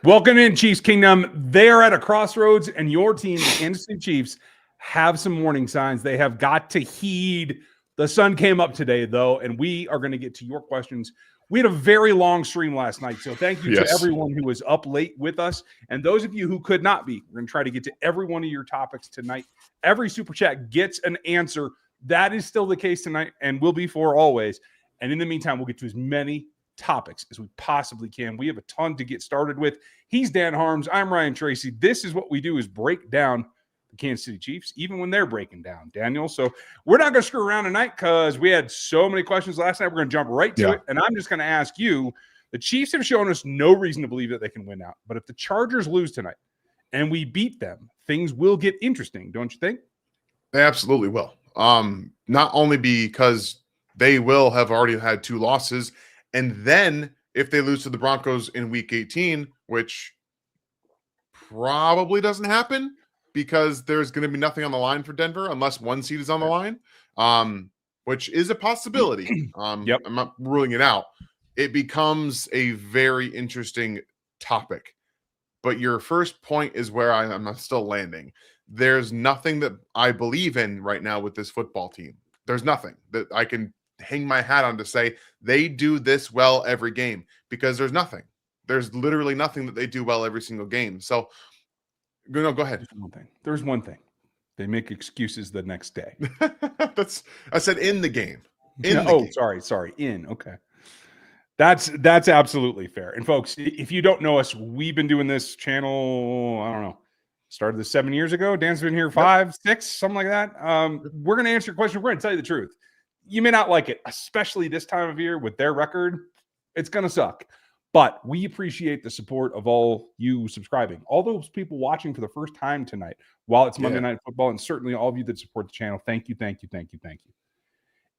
Welcome in, Chiefs Kingdom. They are at a crossroads, and your team, the Kansas City Chiefs, have some warning signs they have got to heed. The sun came up today, though, and we are going to get to your questions. We had a very long stream last night, so thank you to everyone who was up late with us. And those of you who could not be, we're going to try to get to every one of your topics tonight. Every Super Chat gets an answer. That is still the case tonight and will be for always. And in the meantime, we'll get to as many topics as we possibly can. We have a ton to get started with. He's Dan Harms. I'm Ryan Tracy. This is what we do, is break down the Kansas City Chiefs, even when they're breaking down, Daniel. So we're not going to screw around tonight because we had so many questions last night. We're going to jump right to it. And I'm just going to ask you, the Chiefs have shown us no reason to believe that they can win out. But if the Chargers lose tonight and we beat them, things will get interesting, don't you think? They absolutely will. Not only because they will have already had 2 losses, and then if they lose to the Broncos in week 18, which probably doesn't happen because there's going to be nothing on the line for Denver unless 1 seed is on the line, which is a possibility. I'm not ruling it out. It becomes a very interesting topic. But your first point is where I'm still landing. There's nothing that I believe in right now with this football team. There's nothing that I can hang my hat on to say they do this well every game, because there's nothing. There's literally nothing that they do well every single game. So, no, go ahead. There's one thing. They make excuses the next day. I said in the game. Sorry. Okay. That's absolutely fair. And folks, if you don't know us, we've been doing this channel, I don't know, started this 7 years ago. Dan's been here 5, 6, something like that. We're going to answer your question. We're going to tell you the truth. You may not like it, especially this time of year with their record. It's going to suck. But we appreciate the support of all you subscribing, all those people watching for the first time tonight while it's Monday Night Football, and certainly all of you that support the channel. Thank you.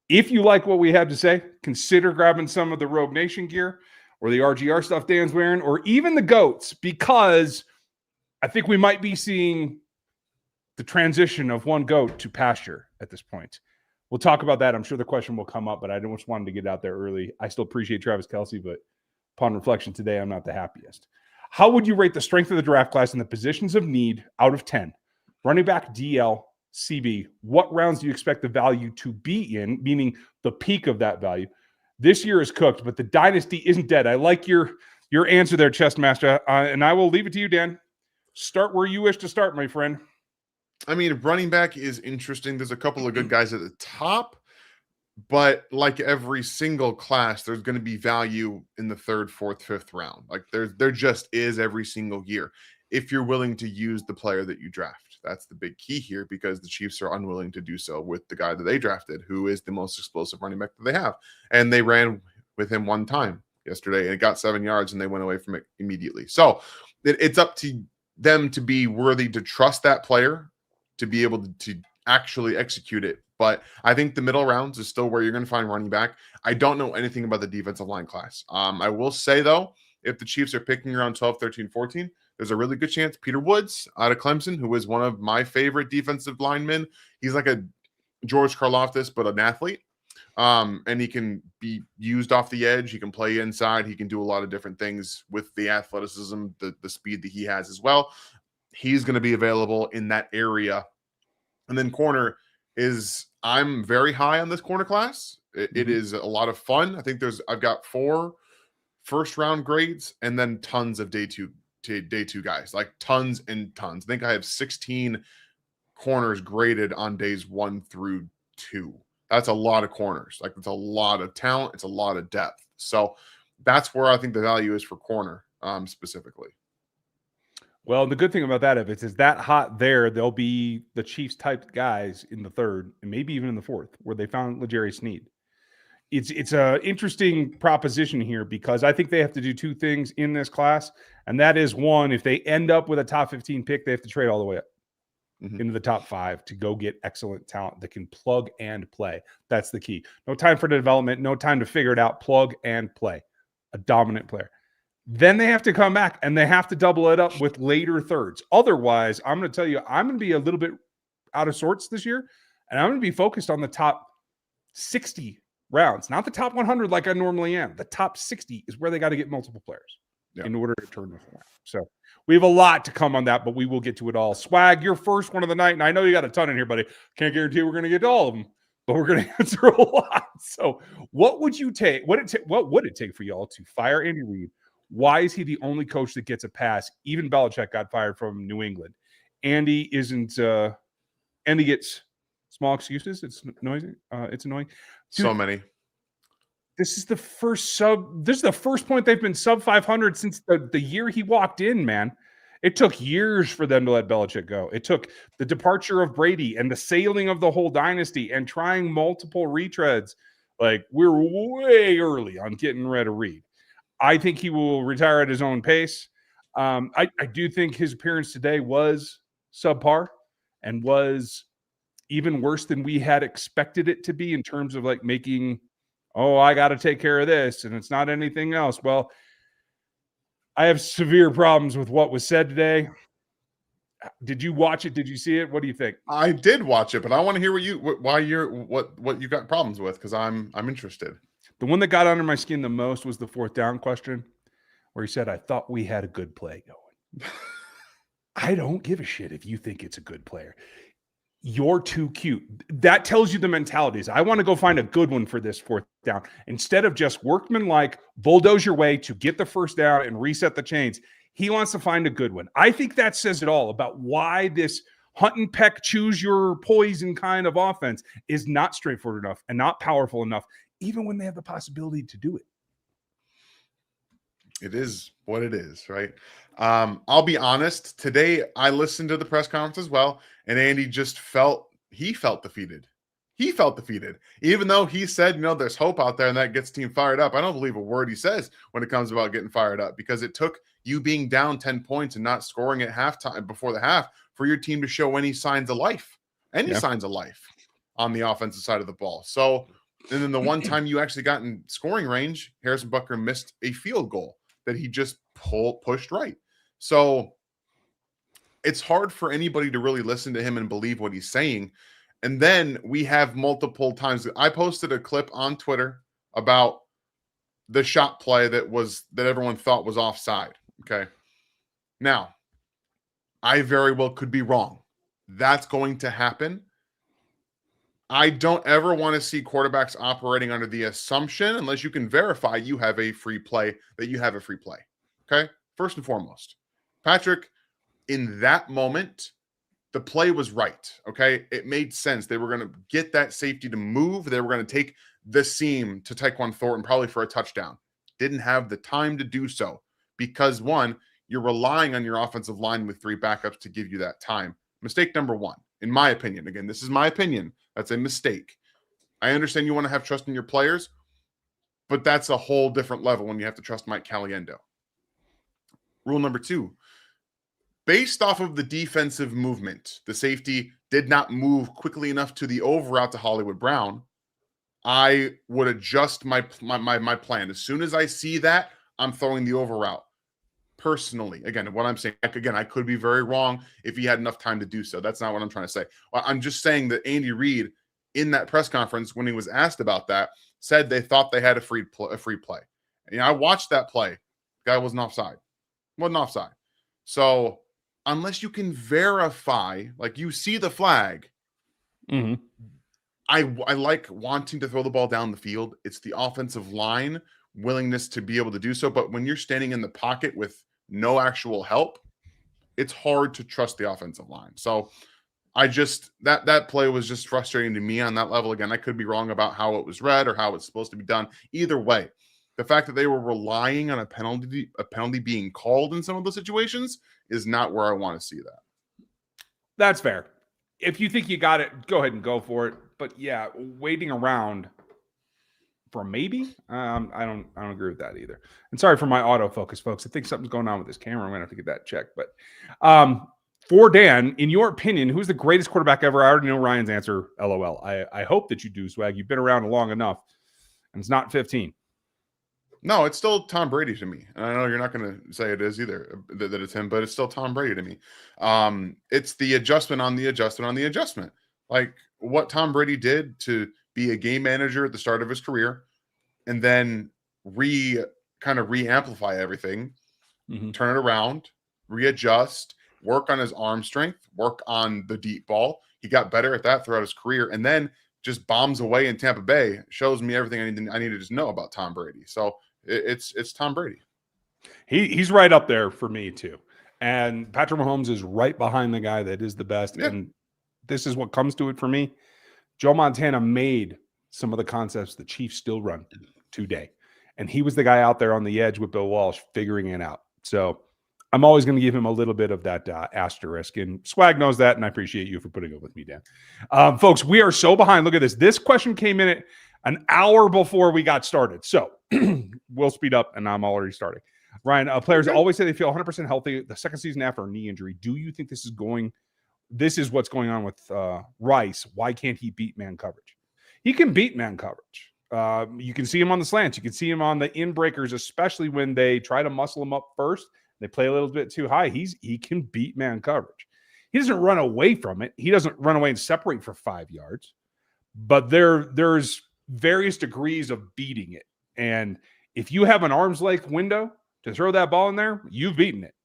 If you like what we have to say, consider grabbing some of the Rogue Nation gear or the RGR stuff Dan's wearing, or even the GOATs, because I think we might be seeing the transition of one GOAT to pasture at this point. We'll talk about that. I'm sure the question will come up, but I just wanted to get out there early. I still appreciate Travis Kelce, but upon reflection today, I'm not the happiest. How would you rate the strength of the draft class and the positions of need out of 10? Running back, DL, CB. What rounds do you expect the value to be in, meaning the peak of that value? This year is cooked, but the dynasty isn't dead. I like your answer there, Chessmaster, and I will leave it to you, Dan. Start where you wish to start, my friend. I mean, running back is interesting. There's a couple of good guys at the top, but like every single class, there's going to be value in the 3rd, 4th, 5th round. Like there just is every single year, if you're willing to use the player that you draft. That's the big key here, because the Chiefs are unwilling to do so with the guy that they drafted, who is the most explosive running back that they have. And they ran with him 1 time yesterday, and it got 7 yards, and they went away from it immediately. So it's up to them to be worthy to trust that player, to be able to actually execute it. But I think the middle rounds is still where you're going to find running back. I don't know anything about the defensive line class. I will say, though, if the Chiefs are picking around 12, 13, 14, there's a really good chance Peter Woods out of Clemson, who is one of my favorite defensive linemen. He's like a George Karlaftis, but an athlete. And he can be used off the edge. He can play inside. He can do a lot of different things with the athleticism, the speed that he has as well. He's going to be available in that area. And then corner is, I'm very high on this corner class. It is a lot of fun. I think I've got 4 first-round grades and then tons of day two guys, like tons and tons. I think I have 16 corners graded on days 1 through 2. That's a lot of corners. Like, it's a lot of talent. It's a lot of depth. So that's where I think the value is for corner specifically. Well, the good thing about that, if it's that hot there, there'll be the Chiefs type guys in the 3rd and maybe even in the 4th, where they found L'Jarius Sneed. It's a interesting proposition here, because I think they have to do 2 things in this class, and that is, one, if they end up with a top 15 pick, they have to trade all the way up into the top 5 to go get excellent talent that can plug and play. That's the key. No time for development, no time to figure it out. Plug and play. A dominant player. Then they have to come back and they have to double it up with later thirds. Otherwise, I'm going to tell you, I'm going to be a little bit out of sorts this year, and I'm going to be focused on the top 60 rounds, not the top 100 like I normally am. The top 60 is where they got to get multiple players. in order to turn this around. So we have a lot to come on that, but we will get to it all. Swag, your first one of the night, and I know you got a ton in here, buddy. Can't guarantee we're going to get to all of them, but we're going to answer a lot. So what would you take? What would it take for y'all to fire Andy Reid? Why is he the only coach that gets a pass? Even Belichick got fired from New England. Andy isn't. Andy gets small excuses. It's noisy. It's annoying. Dude, so many. This is the first point they've been sub 500 since the year he walked in, man. It took years for them to let Belichick go. It took the departure of Brady and the sailing of the whole dynasty and trying multiple retreads. Like, we're way early on getting rid of Reid. I think he will retire at his own pace. I do think his appearance today was subpar and was even worse than we had expected it to be in terms of like making, I got to take care of this and it's not anything else. Well, I have severe problems with what was said today. Did you watch it? Did you see it? What do you think? I did watch it, but I want to hear what you got problems with, because I'm interested. The one that got under my skin the most was the fourth down question, where he said, I thought we had a good play going. I don't give a shit if you think it's a good player. You're too cute. That tells you the mentalities. I want to go find a good one for this fourth down. Instead of just workmanlike, bulldoze your way to get the first down and reset the chains, he wants to find a good one. I think that says it all about why this hunt and peck, choose your poison kind of offense is not straightforward enough and not powerful enough, even when they have the possibility to do it. It is what it is, right? I'll be honest. Today, I listened to the press conference as well, and Andy just felt defeated. He felt defeated, even though he said, there's hope out there, and that gets team fired up. I don't believe a word he says when it comes about getting fired up, because it took you being down 10 points and not scoring at halftime before the half for your team to show any signs of life on the offensive side of the ball. So, and then the one time you actually got in scoring range, Harrison Butker missed a field goal that he just pushed right. So it's hard for anybody to really listen to him and believe what he's saying. And then we have multiple times. I posted a clip on Twitter about the shot play that everyone thought was offside. Okay. Now, I very well could be wrong. That's going to happen. I don't ever want to see quarterbacks operating under the assumption, unless you can verify you have a free play, that you have a free play. Okay? First and foremost. Patrick, in that moment, the play was right. Okay? It made sense. They were going to get that safety to move. They were going to take the seam to Tyquan Thornton, probably for a touchdown. Didn't have the time to do so because, one, you're relying on your offensive line with three backups to give you that time. Mistake number one, in my opinion. Again, this is my opinion. That's a mistake. I understand you want to have trust in your players, but that's a whole different level when you have to trust Mike Caliendo. Rule number two, based off of the defensive movement, the safety did not move quickly enough to the over out to Hollywood Brown. I would adjust my plan. As soon as I see that, I'm throwing the over route. Personally, again, what I'm saying, I could be very wrong if he had enough time to do so. That's not what I'm trying to say. I'm just saying that Andy Reid, in that press conference, when he was asked about that, said they thought they had a free play. And I watched that play. The guy wasn't offside. So unless you can verify, like you see the flag, I like wanting to throw the ball down the field. It's the offensive line willingness to be able to do so. But when you're standing in the pocket with no actual help, it's hard to trust the offensive line. So I just, that play was just frustrating to me on that level. Again, I could be wrong about how it was read or how it's supposed to be done. Either way, the fact that they were relying on a penalty being called in some of those situations is not where I want to see that. That's fair. If you think you got it, go ahead and go for it. But yeah, waiting around for maybe, I don't agree with that either. And sorry for my autofocus, folks. I think something's going on with this camera. I'm gonna have to get that checked. But for Dan, in your opinion, who's the greatest quarterback ever? I already know Ryan's answer. LOL. I hope that you do, Swag. You've been around long enough, and it's not 15. No, it's still Tom Brady to me. And I know you're not going to say it is either, that it's him, but it's still Tom Brady to me. It's the adjustment on the adjustment on the adjustment. Like what Tom Brady did to be a game manager at the start of his career and then re-amplify everything turn it around, readjust, work on his arm strength, work on the deep ball. He got better at that throughout his career, and then just bombs away in Tampa Bay. Shows me everything I need to just know about Tom Brady. So it's Tom Brady. He's right up there for me too. And Patrick Mahomes is right behind the guy that is the best. Yeah. And this is what comes to it for me. Joe Montana made some of the concepts the Chiefs still run today. And he was the guy out there on the edge with Bill Walsh figuring it out. So I'm always going to give him a little bit of that asterisk. And Swag knows that, and I appreciate you for putting it with me, Dan. Folks, we are so behind. Look at this. This question came in at an hour before we got started. So we'll speed up, and I'm already starting. Ryan, players always say they feel 100% healthy the second season after a knee injury. Do you think this is what's going on with Rice? Why can't he beat man coverage? He can beat man coverage. You can see him on the slants. You can see him on the in breakers, especially when they try to muscle him up first. They play a little bit too high. He can beat man coverage. He doesn't run away from it. He doesn't run away and separate for 5 yards. But there's various degrees of beating it. And if you have an arm's length window to throw that ball in there, you've beaten it.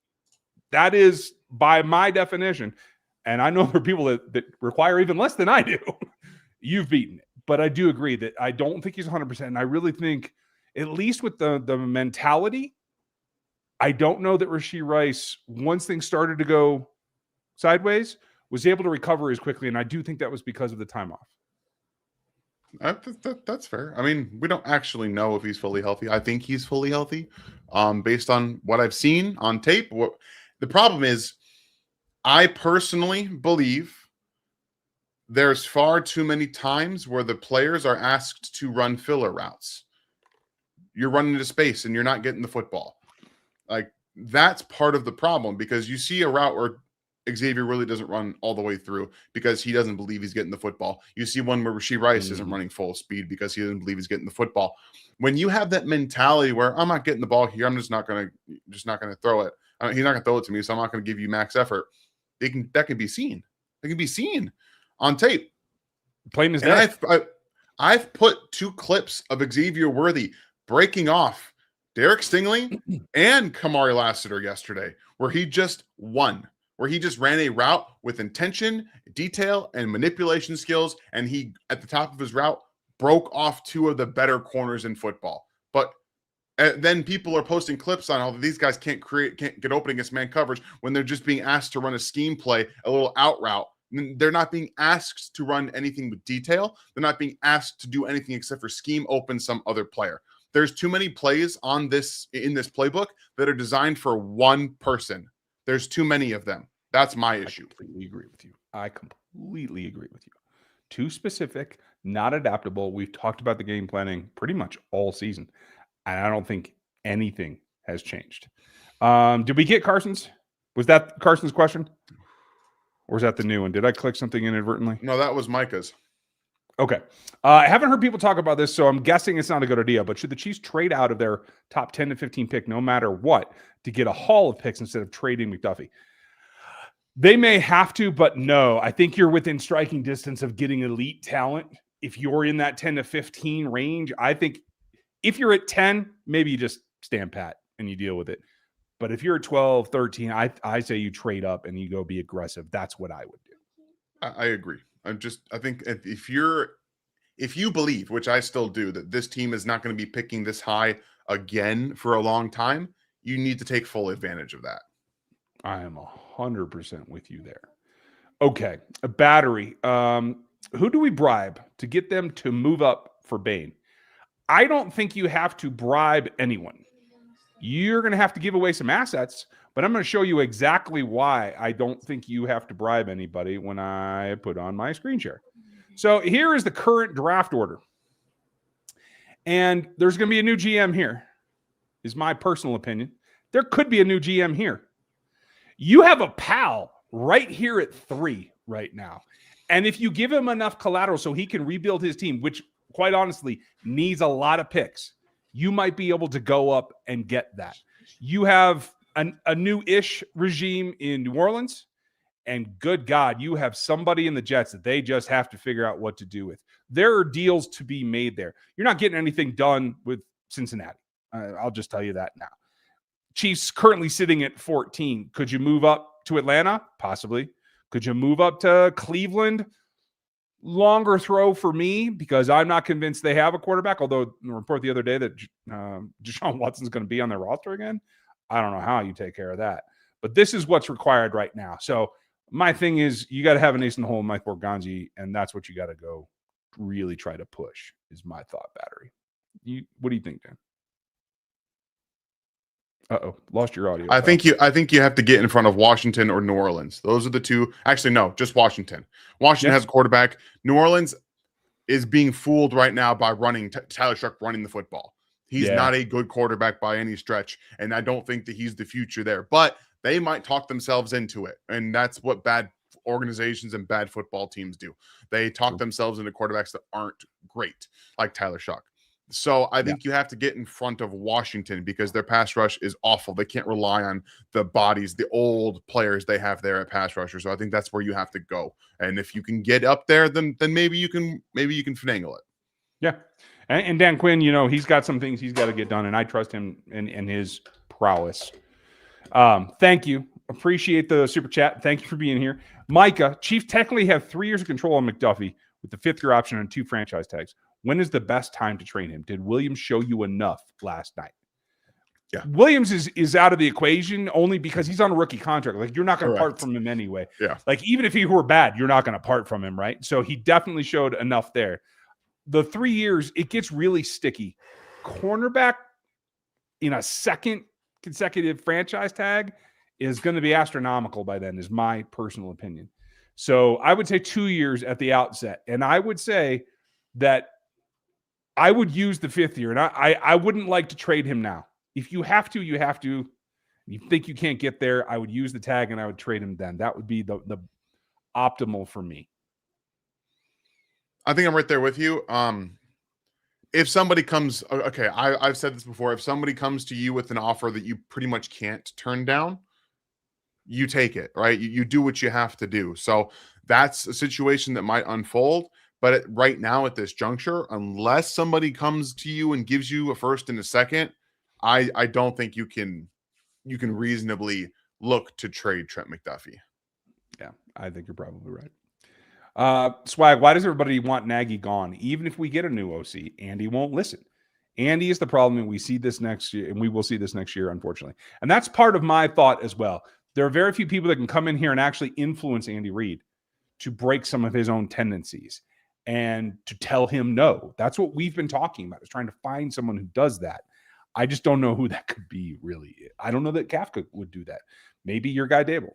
That is, by my definition, and I know there are people that require even less than I do, you've beaten it. But I do agree that I don't think he's 100%. And I really think, at least with the mentality, I don't know that Rashee Rice, once things started to go sideways, was able to recover as quickly. And I do think that was because of the time off. That's fair. I mean, we don't actually know if he's fully healthy. I think he's fully healthy based on what I've seen on tape. The problem is, I personally believe there's far too many times where the players are asked to run filler routes. You're running into space and you're not getting the football. Like, that's part of the problem, because you see a route where Xavier really doesn't run all the way through because he doesn't believe he's getting the football. You see one where Rashee Rice isn't running full speed because he doesn't believe he's getting the football. When you have that mentality where I'm not getting the ball here, I'm just not going to throw it. He's not going to throw it to me, so I'm not going to give you max effort. That can be seen. It can be seen on tape. Plain as day. I've put 2 clips of Xavier Worthy breaking off Derek Stingley and Kamari Lassiter yesterday, where he just won, where he just ran a route with intention, detail, and manipulation skills, and he, at the top of his route, broke off 2 of the better corners in football. But then people are posting clips on how these guys can't get open against man coverage when they're just being asked to run a scheme play, a little out route. They're not being asked to run anything with detail. They're not being asked to do anything except for scheme open some other player. There's too many plays in this playbook that are designed for one person. There's too many of them. That's my issue. I completely agree with you. I completely agree with you. Too specific, not adaptable. We've talked about the game planning pretty much all season, and I don't think anything has changed. Did we get Carson's? Was that Carson's question? Or was that the new one? Did I click something inadvertently? No, that was Micah's. Okay. I haven't heard people talk about this, so I'm guessing it's not a good idea. But should the Chiefs trade out of their top 10 to 15 pick, no matter what, to get a haul of picks instead of trading McDuffie? They may have to, but no. I think you're within striking distance of getting elite talent. If you're in that 10 to 15 range, I think if you're at 10, maybe you just stand pat and you deal with it. But if you're at 12, 13, I say you trade up and you go be aggressive. That's what I would do. I agree. I think if you believe, which I still do, that this team is not going to be picking this high again for a long time, you need to take full advantage of that. I am 100% with you there. Okay, a battery. Who do we bribe to get them to move up for Bane? I don't think you have to bribe anyone. You're going to have to give away some assets, but I'm going to show you exactly why I don't think you have to bribe anybody when I put on my screen share. So here is the current draft order. And there's going to be a new GM here, is my personal opinion. There could be a new GM here. You have a pal right here at 3 right now. And if you give him enough collateral so he can rebuild his team, which quite honestly needs a lot of picks, you might be able to go up and get that. You have a new-ish regime in New Orleans, and good God, you have somebody in the Jets that they just have to figure out what to do with. There are deals to be made there. You're not getting anything done with Cincinnati. I'll just tell you that now. Chiefs currently sitting at 14. Could you move up to Atlanta? Possibly. Could you move up to Cleveland? Longer throw for me because I'm not convinced they have a quarterback, although the report the other day that Deshaun Watson's going to be on their roster again. I don't know how you take care of that. But this is what's required right now. So my thing is you got to have an ace in the hole in Mike Borgonzi, and that's what you got to go really try to push is my thought battery. What do you think, Dan? Uh-oh, lost your audio. I think you have to get in front of Washington or New Orleans. Those are the two. Actually, no, just Washington. Washington has a quarterback. New Orleans is being fooled right now by Tyler Shuck running the football. He's not a good quarterback by any stretch, and I don't think that he's the future there. But they might talk themselves into it, and that's what bad organizations and bad football teams do. They talk themselves into quarterbacks that aren't great, like Tyler Shuck. So I think you have to get in front of Washington because their pass rush is awful. They can't rely on the bodies, the old players they have there at pass rusher. So I think that's where you have to go. And if you can get up there, then maybe you can finagle it. Yeah. And Dan Quinn, he's got some things he's got to get done, and I trust him in his prowess. Thank you. Appreciate the super chat. Thank you for being here. Micah, Chiefs technically have 3 years of control on McDuffie with the 5th-year option and 2 franchise tags. When is the best time to train him? Did Williams show you enough last night? Yeah. Williams is out of the equation only because he's on a rookie contract. Like, you're not going to part from him anyway. Yeah. Like, even if he were bad, you're not going to part from him, right? So he definitely showed enough there. The 3 years, it gets really sticky. Cornerback in a second consecutive franchise tag is going to be astronomical by then, is my personal opinion. So I would say 2 years at the outset. And I would say that I would use the 5th year, and I wouldn't like to trade him now. If you have to, you have to. You think you can't get there, I would use the tag, and I would trade him then. That would be the optimal for me. I think I'm right there with you. If somebody comes, okay, I've said this before. If somebody comes to you with an offer that you pretty much can't turn down, you take it, right? You do what you have to do. So that's a situation that might unfold. But right now at this juncture, unless somebody comes to you and gives you a 1st and a 2nd, I don't think you can reasonably look to trade Trent McDuffie. Yeah, I think you're probably right. Swag, why does everybody want Nagy gone? Even if we get a new OC, Andy won't listen. Andy is the problem, and we see this next year, and we will see this next year, unfortunately. And that's part of my thought as well. There are very few people that can come in here and actually influence Andy Reid to break some of his own tendencies and to tell him no. That's what we've been talking about, is trying to find someone who does that. I just don't know who that could be, really. I don't know that Kafka would do that. Maybe your guy Dable.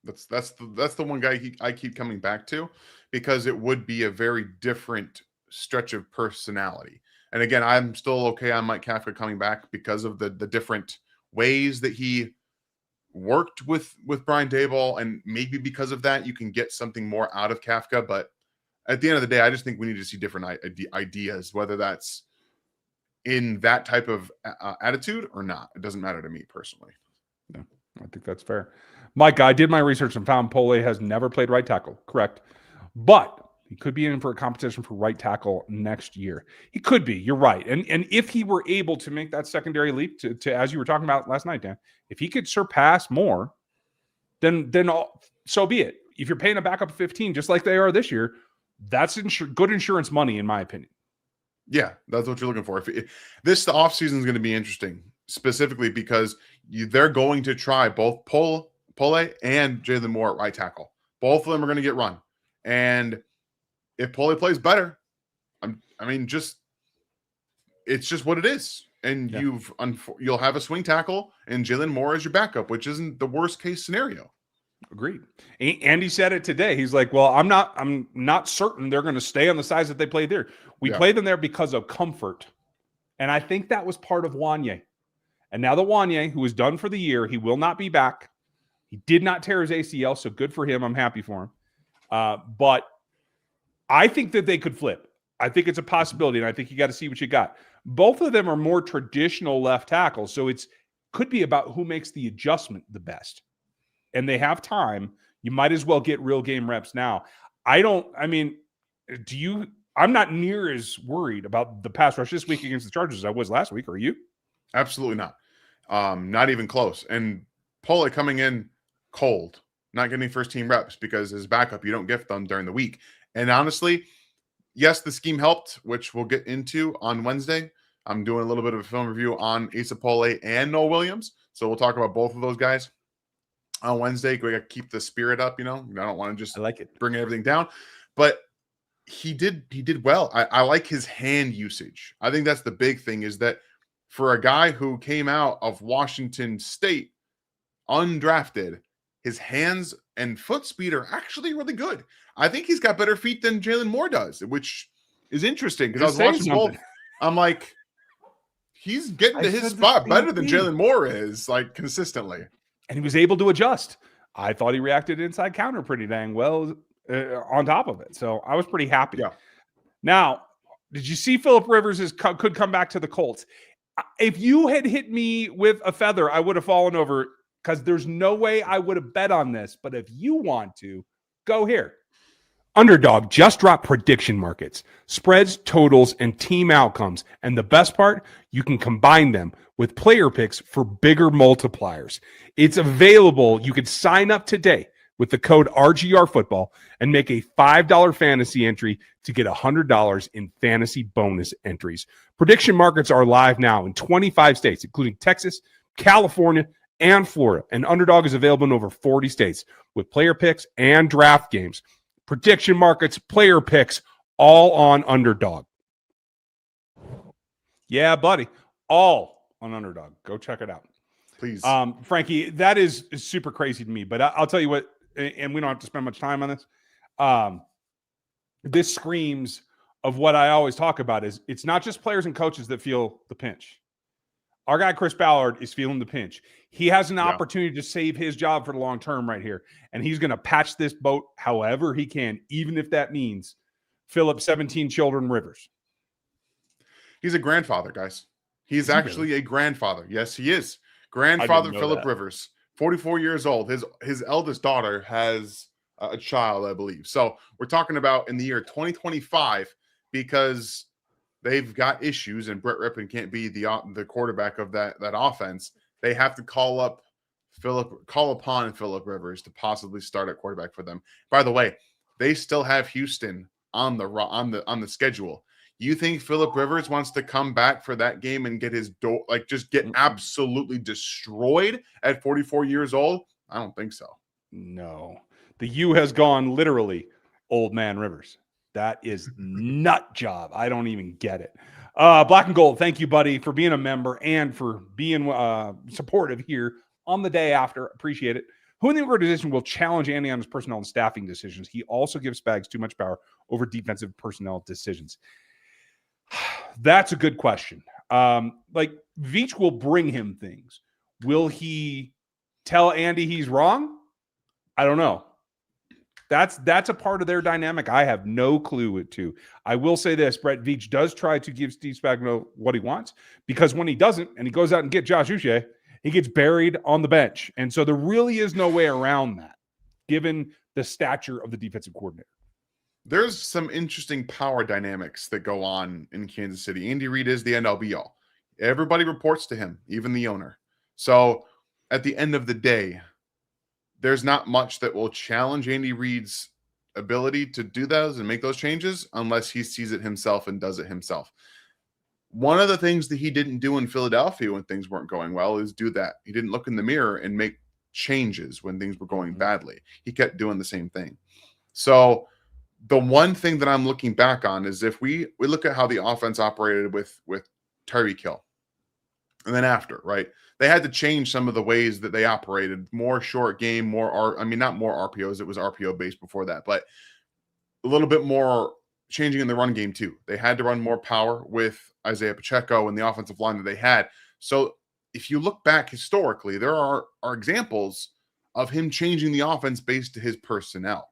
That's the one guy I keep coming back to, because it would be a very different stretch of personality. And again, I'm still okay on Mike Kafka coming back because of the different ways that he worked with Brian Daboll, and maybe because of that you can get something more out of Kafka. But at the end of the day, I just think we need to see different ideas, whether that's in that type of attitude or not. It doesn't matter to me personally. No, I think that's fair. Mike, I did my research and found Pole has never played right tackle. Correct. But he could be in for a competition for right tackle next year. He could be. You're right. And if he were able to make that secondary leap to as you were talking about last night, Dan, if he could surpass more, then so be it. If you're paying a backup of 15, just like they are this year, that's good insurance money, in my opinion. Yeah, that's what you're looking for. The offseason is going to be interesting, specifically because they're going to try both Pole and Jalen Moore at right tackle. Both of them are going to get run. And if Pole plays better, it's just what it is. And you'll have a swing tackle and Jalen Moore as your backup, which isn't the worst case scenario. Agreed. Andy said it today. He's like, well, I'm not certain they're going to stay on the size that they played there. We played them there because of comfort. And I think that was part of Wanye. And now the Wanye, who is done for the year, he will not be back. He did not tear his ACL, so good for him. I'm happy for him. But I think that they could flip. I think it's a possibility, and I think you got to see what you got. Both of them are more traditional left tackles, so it's could be about who makes the adjustment the best. And they have time. You might as well get real game reps now. I'm not near as worried about the pass rush this week against the Chargers as I was last week. Are you? Absolutely not. Not even close. And Pole coming in cold, not getting first team reps because as backup, you don't gift them during the week. And honestly, yes, the scheme helped, which we'll get into on Wednesday. I'm doing a little bit of a film review on Asa Pole and Noah Williams. So we'll talk about both of those guys on Wednesday. We got to keep the spirit up, I don't want to just I like it. bring everything down. But he did well. I like his hand usage. I think that's the big thing, is that for a guy who came out of Washington State undrafted, his hands and foot speed are actually really good. I think he's got better feet than Jalen Moore does, which is interesting because I was watching both. I'm like, he's getting to his spot better than Jalen Moore is, like, consistently. And he was able to adjust. I thought he reacted inside counter pretty dang well on top of it. So I was pretty happy. Yeah. Now, did you see Phillip Rivers could come back to the Colts? If you had hit me with a feather, I would have fallen over, because there's no way I would have bet on this. But if you want to, go here. Underdog just dropped prediction markets, spreads, totals, and team outcomes. And the best part, you can combine them with player picks for bigger multipliers. It's available. You could sign up today with the code RGR Football and make a $5 fantasy entry to get $100 in fantasy bonus entries. Prediction markets are live now in 25 states, including Texas, California, and Florida. And Underdog is available in over 40 states with player picks and draft games. Prediction markets, player picks, all on Underdog. Yeah, buddy. All on Underdog. Go check it out. Please. Frankie, that is super crazy to me. But I'll tell you what, and we don't have to spend much time on this. This screams of what I always talk about is it's not just players and coaches that feel the pinch. Our guy, Chris Ballard, is feeling the pinch. He has an opportunity to save his job for the long term right here. And he's going to patch this boat however he can, even if that means Phillip 17 children Rivers. He's a grandfather, guys. He's actually a grandfather. Yes, he is. Grandfather Phillip Rivers, 44 years old. His eldest daughter has a child, I believe. So we're talking about in the year 2025, because they've got issues and Brett Rippon can't be the quarterback of that offense. They have to call upon Phillip Rivers to possibly start at quarterback for them. By the way, they still have Houston on the schedule. You think Phillip Rivers wants to come back for that game and get his just get absolutely destroyed at 44 years old? I don't think so. No. The U has gone literally old man Rivers. That is nut job. I don't even get it. Black and Gold, thank you, buddy, for being a member and for being supportive here on the day after. Appreciate it. Who in the organization will challenge Andy on his personnel and staffing decisions? He also gives Spags too much power over defensive personnel decisions. That's a good question. Like, Veach will bring him things. Will he tell Andy he's wrong? I don't know. That's a part of their dynamic I have no clue to. I will say this, Brett Veach does try to give Steve Spagnuolo what he wants, because when he doesn't and he goes out and gets Josh Uche, he gets buried on the bench. And so there really is no way around that, given the stature of the defensive coordinator. There's some interesting power dynamics that go on in Kansas City. Andy Reid is the end all be all. Everybody reports to him, even the owner. So at the end of the day, there's not much that will challenge Andy Reid's ability to do those and make those changes unless he sees it himself and does it himself. One of the things that he didn't do in Philadelphia when things weren't going well is do that. He didn't look in the mirror and make changes when things were going badly. He kept doing the same thing. So the one thing that I'm looking back on is if we look at how the offense operated with Tyreek Hill, and then after, right? They had to change some of the ways that they operated. More short game, not more RPOs. It was RPO based before that, but a little bit more changing in the run game too. They had to run more power with Isaiah Pacheco and the offensive line that they had. So if you look back historically, there are examples of him changing the offense based to his personnel.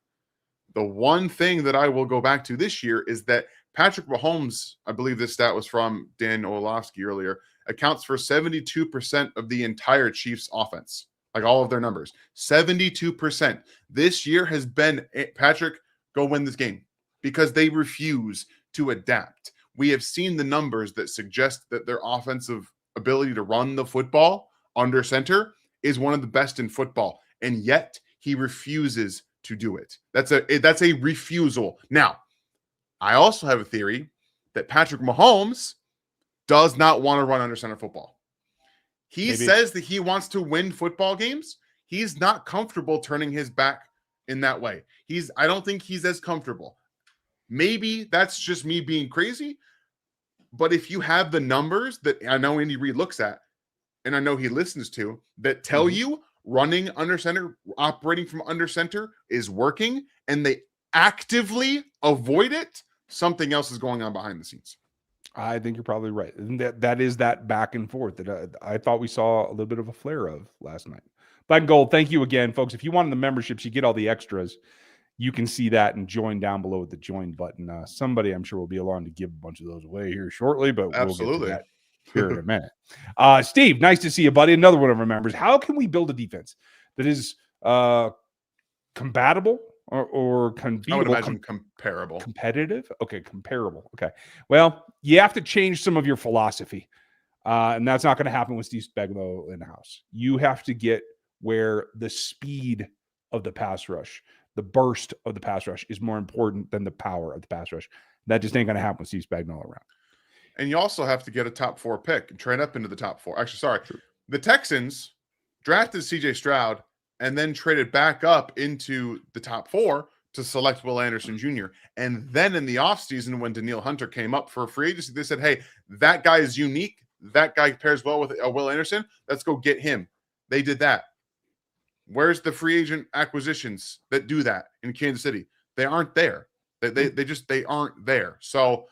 The one thing that I will go back to this year is that Patrick Mahomes, I believe this stat was from Dan Orlovsky earlier, accounts for 72% of the entire Chiefs offense, like all of their numbers. 72%. This year has been, Patrick, go win this game, because they refuse to adapt. We have seen the numbers that suggest that their offensive ability to run the football under center is one of the best in football, and yet he refuses to do it. That's a refusal. Now, I also have a theory that Patrick Mahomes does not want to run under center football. He says that he wants to win football games. He's not comfortable turning his back in that way. I don't think he's as comfortable. Maybe that's just me being crazy, but if you have the numbers that I know Andy Reid looks at, and I know he listens to, that tell you running under center, operating from under center is working, and they actively avoid it, something else is going on behind the scenes. I think you're probably right. And that is that back and forth that I thought we saw a little bit of a flare of last night. Black and Gold, thank you again, folks. If you want the memberships, you get all the extras. You can see that and join down below with the join button. Somebody, I'm sure, will be along to give a bunch of those away here shortly, but Absolutely. We'll get to that here in a minute. Steve, nice to see you, buddy. Another one of our members. How can we build a defense that is compatible or I would imagine comparable. Competitive? Okay, comparable. Okay. Well, you have to change some of your philosophy. And that's not going to happen with Steve Spagnuolo in the house. You have to get where the speed of the pass rush, the burst of the pass rush is more important than the power of the pass rush. That just ain't going to happen with Steve Spagnuolo around. And you also have to get a top 4 pick and trade up into the top 4. Actually, sorry. True. The Texans drafted CJ Stroud and then traded back up into the top 4 to select Will Anderson Jr. And then in the offseason, when Danielle Hunter came up for free agency, they said, hey, that guy is unique. That guy pairs well with Will Anderson. Let's go get him. They did that. Where's the free agent acquisitions that do that in Kansas City? They aren't there. They aren't there. So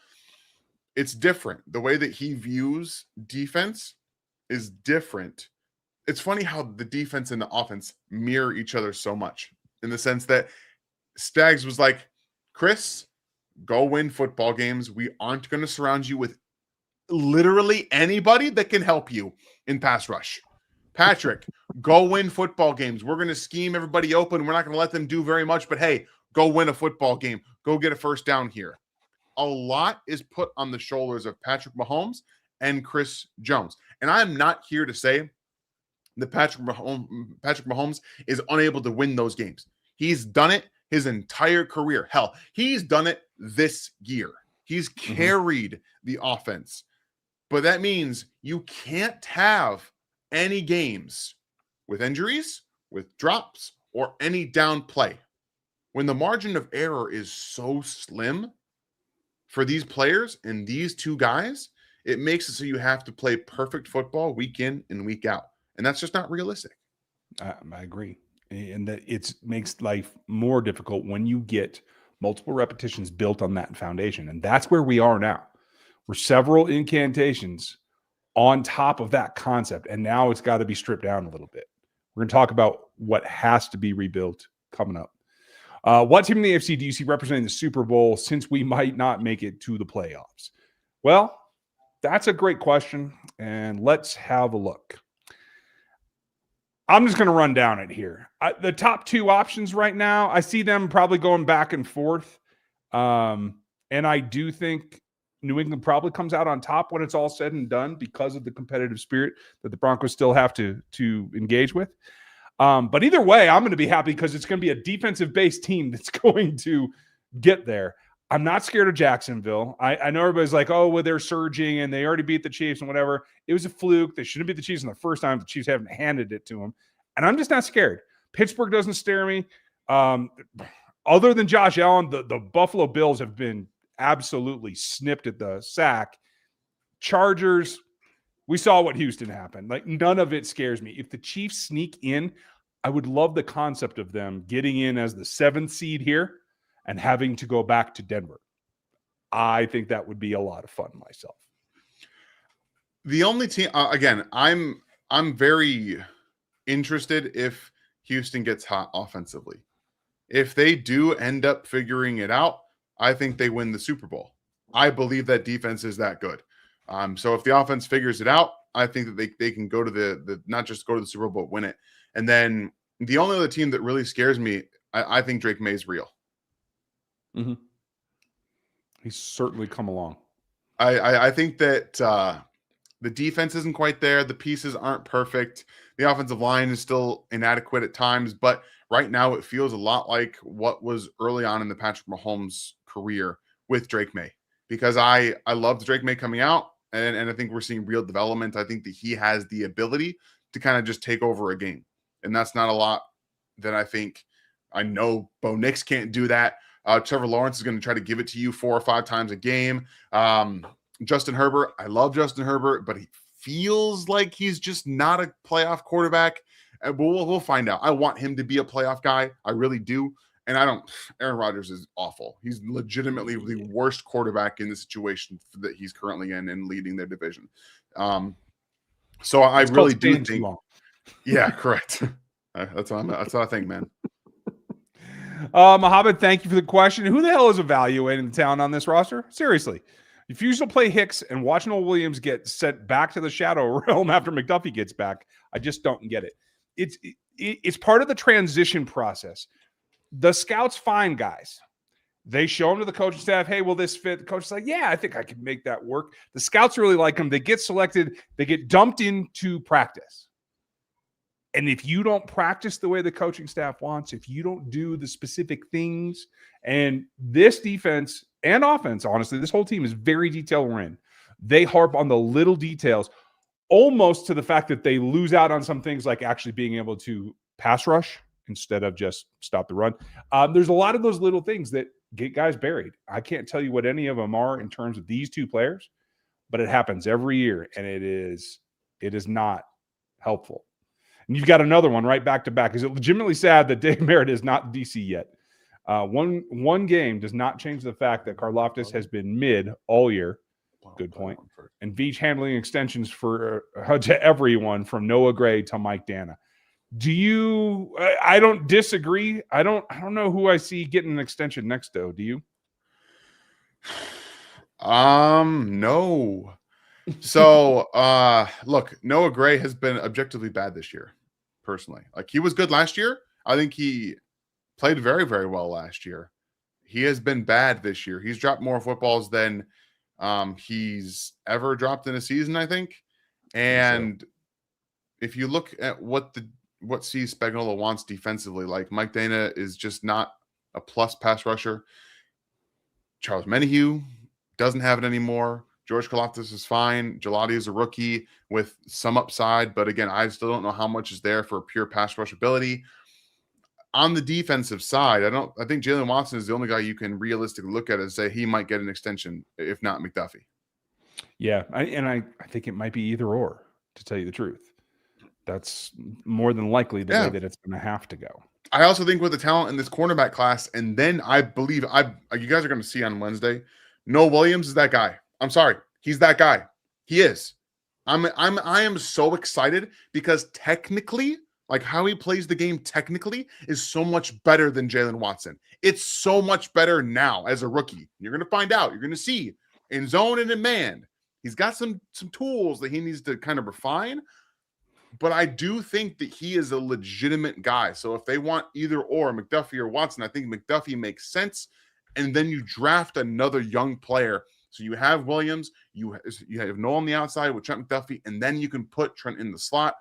it's different. The way that he views defense is different. It's funny how the defense and the offense mirror each other so much, in the sense that Spags was like, Chris, go win football games. We aren't going to surround you with literally anybody that can help you in pass rush. Patrick, go win football games. We're going to scheme everybody open. We're not going to let them do very much, but hey, go win a football game. Go get a first down here. A lot is put on the shoulders of Patrick Mahomes and Chris Jones. And I'm not here to say that Patrick Mahomes is unable to win those games. He's done it his entire career. Hell, he's done it this year. He's carried the offense. But that means you can't have any games with injuries, with drops, or any down play. When the margin of error is so slim for these players and these two guys, it makes it so you have to play perfect football week in and week out. And that's just not realistic. I agree. And that it makes life more difficult when you get multiple repetitions built on that foundation. And that's where we are now. We're several incantations on top of that concept. And now it's got to be stripped down a little bit. We're going to talk about what has to be rebuilt coming up. What team in the AFC do you see representing the Super Bowl since we might not make it to the playoffs? Well, that's a great question. And let's have a look. I'm just going to run down it here. The top 2 options right now, I see them probably going back and forth. And I do think New England probably comes out on top when it's all said and done because of the competitive spirit that the Broncos still have to engage with. But either way, I'm going to be happy because it's going to be a defensive-based team that's going to get there. I'm not scared of Jacksonville. I know everybody's like, oh, well, they're surging and they already beat the Chiefs and whatever. It was a fluke. They shouldn't beat the Chiefs in the first time. The Chiefs haven't handed it to them. And I'm just not scared. Pittsburgh doesn't scare me. Other than Josh Allen, the Buffalo Bills have been absolutely snipped at the sack. Chargers, we saw what Houston happened. Like, none of it scares me. If the Chiefs sneak in, I would love the concept of them getting in as the 7th seed here and having to go back to Denver. I think that would be a lot of fun myself. The only team, again, I'm very interested if Houston gets hot offensively. If they do end up figuring it out, I think they win the Super Bowl. I believe that defense is that good. So if the offense figures it out, I think that they can go to the not just go to the Super Bowl, but win it. And then the only other team that really scares me, I think Drake May's real. Mm-hmm. He's certainly come along. I think that The defense isn't quite there. The pieces aren't perfect. The offensive line is still inadequate at times, but right now it feels a lot like what was early on in the Patrick Mahomes career with Drake May, because I loved Drake May coming out, and I think we're seeing real development. I think that he has the ability to kind of just take over a game, and that's not a lot that I know Bo Nix can't do that. Trevor Lawrence is going to try to give it to you 4 or 5 times a game. Justin Herbert, I love Justin Herbert, but he feels like he's just not a playoff quarterback. And we'll find out. I want him to be a playoff guy. I really do. And Aaron Rodgers is awful. He's legitimately the worst quarterback in the situation that he's currently in and leading their division. So I really do think. Yeah, correct. That's what I think, man. Mohammed, thank you for the question. Who the hell is evaluating the talent on this roster? Seriously. Refuse to play Hicks and watch Noel Williams get sent back to the shadow realm after McDuffie gets back. I just don't get it. It's part of the transition process. The scouts find guys. They show them to the coaching staff. Hey, will this fit? The coach is like, yeah, I think I can make that work. The scouts really like them. They get selected. They get dumped into practice. And if you don't practice the way the coaching staff wants, if you don't do the specific things, and this defense and offense, honestly, this whole team is very detail-oriented. They harp on the little details, almost to the fact that they lose out on some things like actually being able to pass rush instead of just stop the run. There's a lot of those little things that get guys buried. I can't tell you what any of them are in terms of these two players, but it happens every year, and it is not helpful. And you've got another one right back to back. Is it legitimately sad that Dave Merritt is not DC yet? One game does not change the fact that Karlaftis has been mid all year. Good point. And Veach handling extensions for to everyone from Noah Gray to Mike Dana. I don't disagree. I don't know who I see getting an extension next, though. Do you? No. So, look, Noah Gray has been objectively bad this year, personally. Like, he was good last year. I think he played very, very well last year. He has been bad this year. He's dropped more footballs than he's ever dropped in a season, I think. And if you look at what Steve Spagnuolo wants defensively, like, Mike Dana is just not a plus pass rusher. Charles Menahue doesn't have it anymore. George Karlaftis is fine. Gelati is a rookie with some upside, but again, I still don't know how much is there for pure pass rush ability. On the defensive side, I think Jalen Watson is the only guy you can realistically look at and say he might get an extension, if not McDuffie. Yeah, I think it might be either or, to tell you the truth. That's more than likely the way that it's going to have to go. I also think with the talent in this cornerback class, and then I believe you guys are going to see on Wednesday, Noel Williams is that guy. I'm sorry. He's that guy. He is. I am so excited because technically, like, how he plays the game technically is so much better than Jalen Watson. It's so much better now as a rookie. You're going to find out. You're going to see in zone and in man. He's got some tools that he needs to kind of refine. But I do think that he is a legitimate guy. So if they want either or, McDuffie or Watson, I think McDuffie makes sense. And then you draft another young player. So you have Williams, you have Noel on the outside with Trent McDuffie, and then you can put Trent in the slot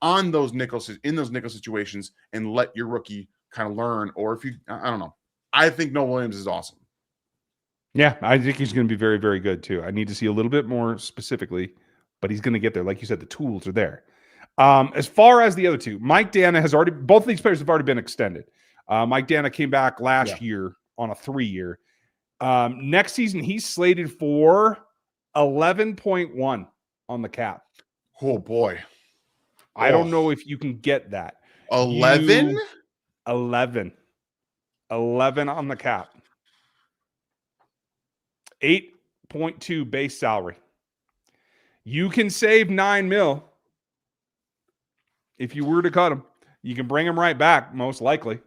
on those nickel situations and let your rookie kind of learn. Or if I don't know. I think Noel Williams is awesome. Yeah, I think he's going to be very, very good too. I need to see a little bit more specifically, but he's going to get there. Like you said, the tools are there. As far as the other two, Mike Dana both of these players have already been extended. Mike Dana came back last year on a 3-year. Next season, he's slated for 11.1 on the cap. Oh, boy. I don't know if you can get that. 11? 11 on the cap. 8.2 base salary. You can save $9 million if you were to cut him. You can bring him right back, most likely.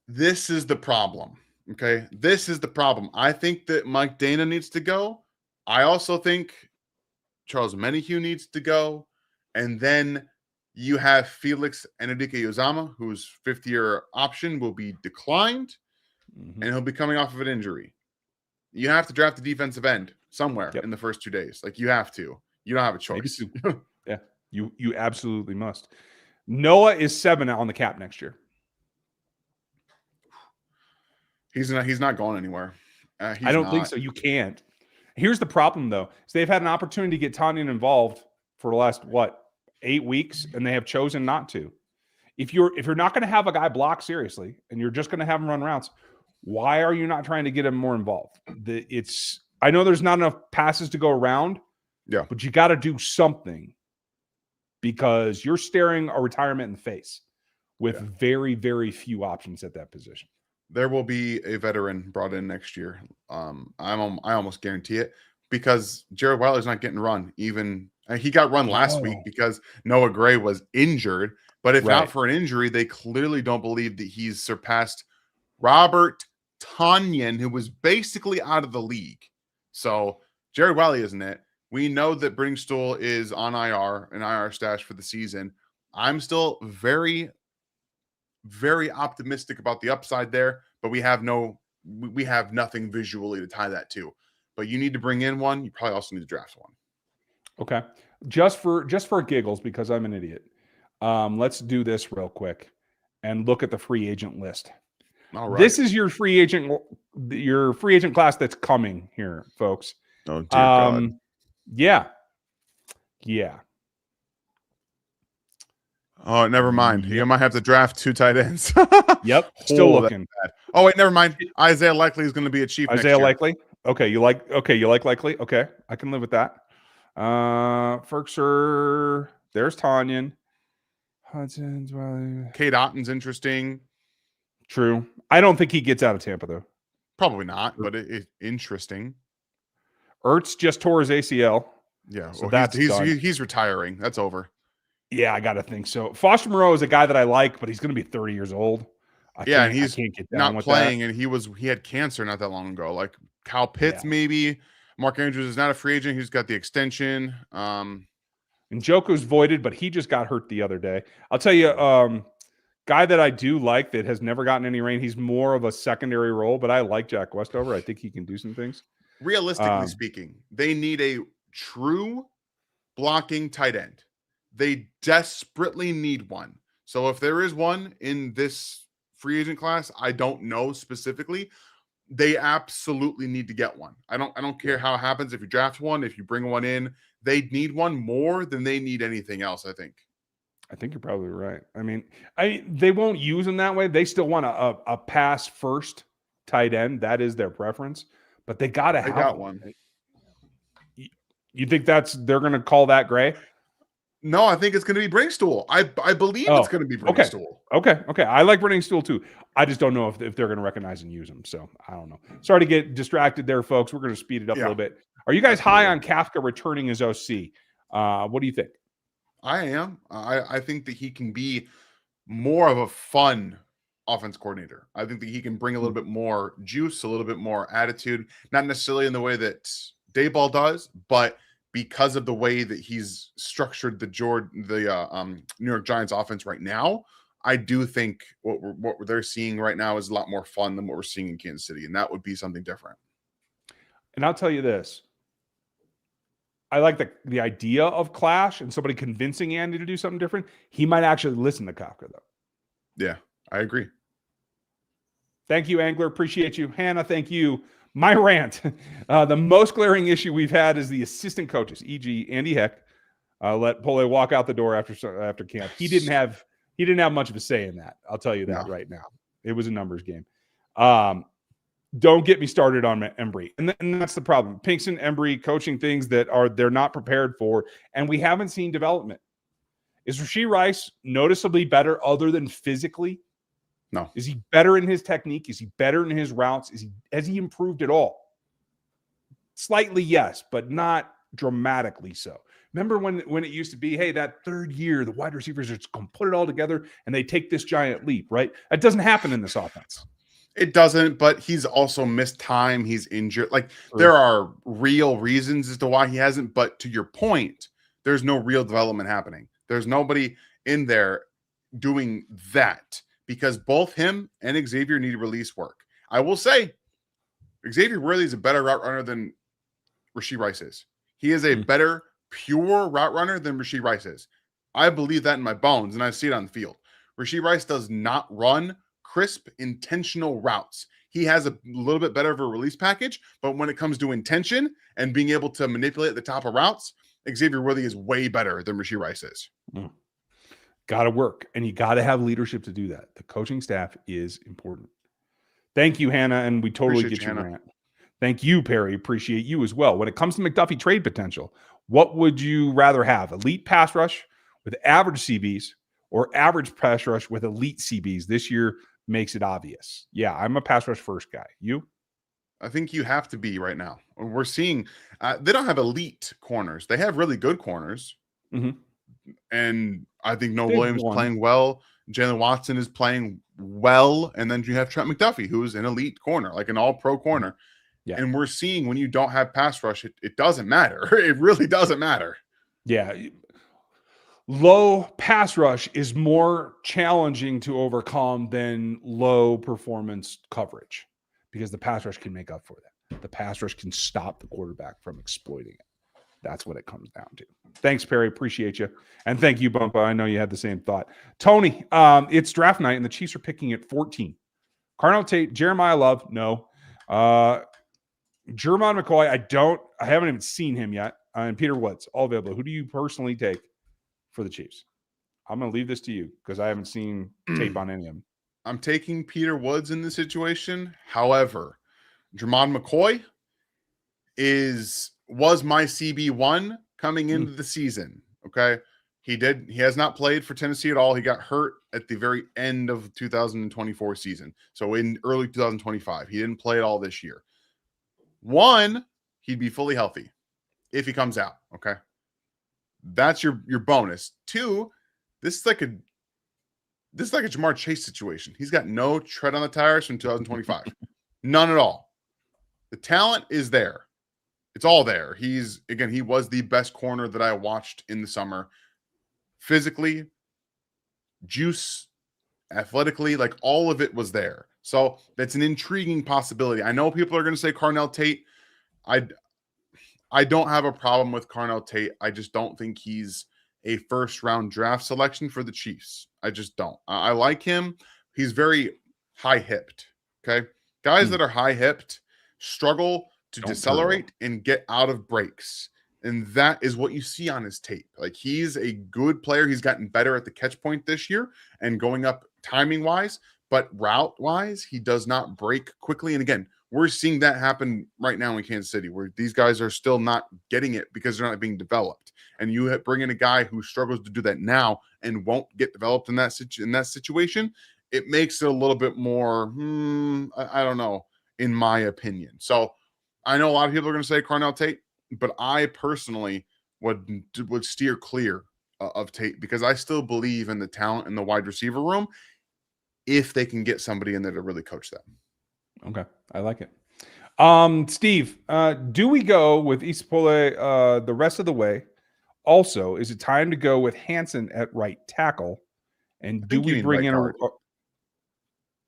This is the problem. Okay, this is the problem. I think that Mike Dana needs to go. I also think Charles Menahue needs to go. And then you have Felix Enrique-Uzama, whose 5th-year option will be declined, and he'll be coming off of an injury. You have to draft the defensive end somewhere in the first 2 days. Like, you have to. You don't have a Maybe choice. 2. Yeah, you absolutely must. Noah is 7 on the cap next year. He's not going anywhere. I don't think so. You can't. Here's the problem, though. Is they've had an opportunity to get Tanyan involved for the last 8 weeks, and they have chosen not to. If you're not going to have a guy block seriously, and you're just going to have him run routes, why are you not trying to get him more involved? I know there's not enough passes to go around. Yeah, but you got to do something because you're staring a retirement in the face with very, very few options at that position. There will be a veteran brought in next year. I almost guarantee it because Jared Wilder's not getting run. Even he got run last week because Noah Gray was injured. But if not for an injury, they clearly don't believe that he's surpassed Robert Tonyan, who was basically out of the league. So Jared Wiley isn't it. We know that Bringstool is on an IR stash for the season. I'm still very, very optimistic about the upside there, but we have nothing visually to tie that to. But you need to bring in one. You probably also need to draft one. Okay. Just for giggles, because I'm an idiot. Let's do this real quick and look at the free agent list. All right. This is your free agent class that's coming here, folks. Oh, dear God. Yeah. Oh, never mind. You might have to draft 2 tight ends. Yep. Still looking. Oh, wait, never mind. Isaiah Likely is going to be a Chief Isaiah Likely? Okay, you like Likely? Okay, I can live with that. Ferkser, there's Tanyan. Hudson's Cade Otton's interesting. True. I don't think he gets out of Tampa, though. Probably not, but it's interesting. Ertz just tore his ACL. Yeah, so he's retiring. That's over. Yeah, I got to think so. Foster Moreau is a guy that I like, but he's going to be 30 years old. And he's not playing, and he had cancer not that long ago. Like Kyle Pitts, maybe. Mark Andrews is not a free agent. He's got the extension. And Njoku's voided, but he just got hurt the other day. I'll tell you, guy that I do like that has never gotten any rain. He's more of a secondary role, but I like Jack Westover. I think he can do some things. Realistically speaking, they need a true blocking tight end. They desperately need one. So if there is one in this free agent class, I don't know specifically. They absolutely need to get one. I don't care how it happens. If you draft one, if you bring one in, they need one more than they need anything else, I think. I think you're probably right. I mean, they won't use them that way. They still want a pass first tight end. That is their preference, but they got to have one. You think they're going to call that Gray? No, I think it's going to be Bringstool. I believe it's going to be Bringstool. Okay. I like Bringstool too. I just don't know if they're going to recognize and use him. So I don't know. Sorry to get distracted there, folks. We're going to speed it up a little bit. Are you guys high on Kafka returning as OC? What do you think? I am. I think that he can be more of a fun offense coordinator. I think that he can bring a little bit more juice, a little bit more attitude, not necessarily in the way that Dayball does, but because of the way that he's structured the New York Giants offense right now, I do think what they're seeing right now is a lot more fun than what we're seeing in Kansas City, and that would be something different. And I'll tell you this. I like the idea of clash and somebody convincing Andy to do something different. He might actually listen to Kafka, though. Yeah, I agree. Thank you, Angler. Appreciate you. Hannah, thank you. My rant. The most glaring issue we've had is the assistant coaches, e.g. Andy Heck. Let Pole walk out the door after camp. He didn't have much of a say in that. I'll tell you that right now. It was a numbers game. Don't get me started on Embry. And that's the problem. Pinkston, Embry coaching things that they're not prepared for, and we haven't seen development. Is Rashee Rice noticeably better other than physically? No. Is he better in his technique? Is he better in his routes? Has he improved at all? Slightly, yes, but not dramatically so. Remember when it used to be, hey, that third year, the wide receivers are just going to put it all together and they take this giant leap, right? That doesn't happen in this offense. It doesn't, but he's also missed time. He's injured. Like, there are real reasons as to why he hasn't, but to your point, there's no real development happening. There's nobody in there doing that because both him and Xavier need to release work. I will say, Xavier Worthy is a better route runner than Rashee Rice is. He is a better pure route runner than Rashee Rice is. I believe that in my bones, and I see it on the field. Rashee Rice does not run crisp, intentional routes. He has a little bit better of a release package, but when it comes to intention and being able to manipulate the top of routes, Xavier Worthy is way better than Rashee Rice is. Got to work, and you got to have leadership to do that. The coaching staff is important. Thank you, Hannah, and we totally Appreciate get you, your Hannah. rant. Thank you, Perry. Appreciate you as well. When it comes to McDuffie trade potential, what would you rather have? Elite pass rush with average CBs or average pass rush with elite CBs? This year makes it obvious. Yeah, I'm a pass rush first guy. You? I think you have to be right now. We're seeing they don't have elite corners. They have really good corners. Mm-hmm. And I think Noah They've Williams won. playing well. Jalen Watson is playing well. And then you have Trent McDuffie, who's an elite corner, like an all-pro corner. Yeah. And we're seeing when you don't have pass rush, it doesn't matter. It really doesn't matter. Yeah. Low pass rush is more challenging to overcome than low performance coverage because the pass rush can make up for that. The pass rush can stop the quarterback from exploiting it. That's what it comes down to. Thanks, Perry. Appreciate you. And thank you, Bumpa. I know you had the same thought. Tony, it's draft night, and the Chiefs are picking at 14. Carnell Tate, Jeremiah Love, no. Jermon McCoy, I haven't even seen him yet. And Peter Woods, all available. Who do you personally take for the Chiefs? I'm going to leave this to you because I haven't seen tape on any of them. I'm taking Peter Woods in this situation. However, Jermon McCoy was my CB1 coming into the season. Okay. He has not played for Tennessee at all. He got hurt at the very end of 2024 season. So in early 2025, he didn't play at all this year. One, he'd be fully healthy if he comes out. Okay. That's your bonus. Two, this is like a Jamar Chase situation. He's got no tread on the tires from 2025. None at all. The talent is there. It's all there. He was the best corner that I watched in the summer. Physically, juice, athletically, like all of it was there. So that's an intriguing possibility. I know people are going to say Carnell Tate. I don't have a problem with Carnell Tate. I just don't think he's a first-round draft selection for the Chiefs. I just don't. I like him. He's very high-hipped, okay? Guys that are high-hipped struggle to decelerate and get out of breaks. And that is what you see on his tape. Like, he's a good player. He's gotten better at the catch point this year and going up timing-wise, but route-wise, he does not break quickly. And again, we're seeing that happen right now in Kansas City, where these guys are still not getting it because they're not being developed. And you bring in a guy who struggles to do that now and won't get developed in that situation. It makes it a little bit more, I don't know, in my opinion. So I know a lot of people are going to say Carnell Tate, but I personally would steer clear of Tate because I still believe in the talent in the wide receiver room if they can get somebody in there to really coach them. Okay, I like it. Steve, do we go with Isapole the rest of the way? Also, is it time to go with Hansen at right tackle? And do we bring in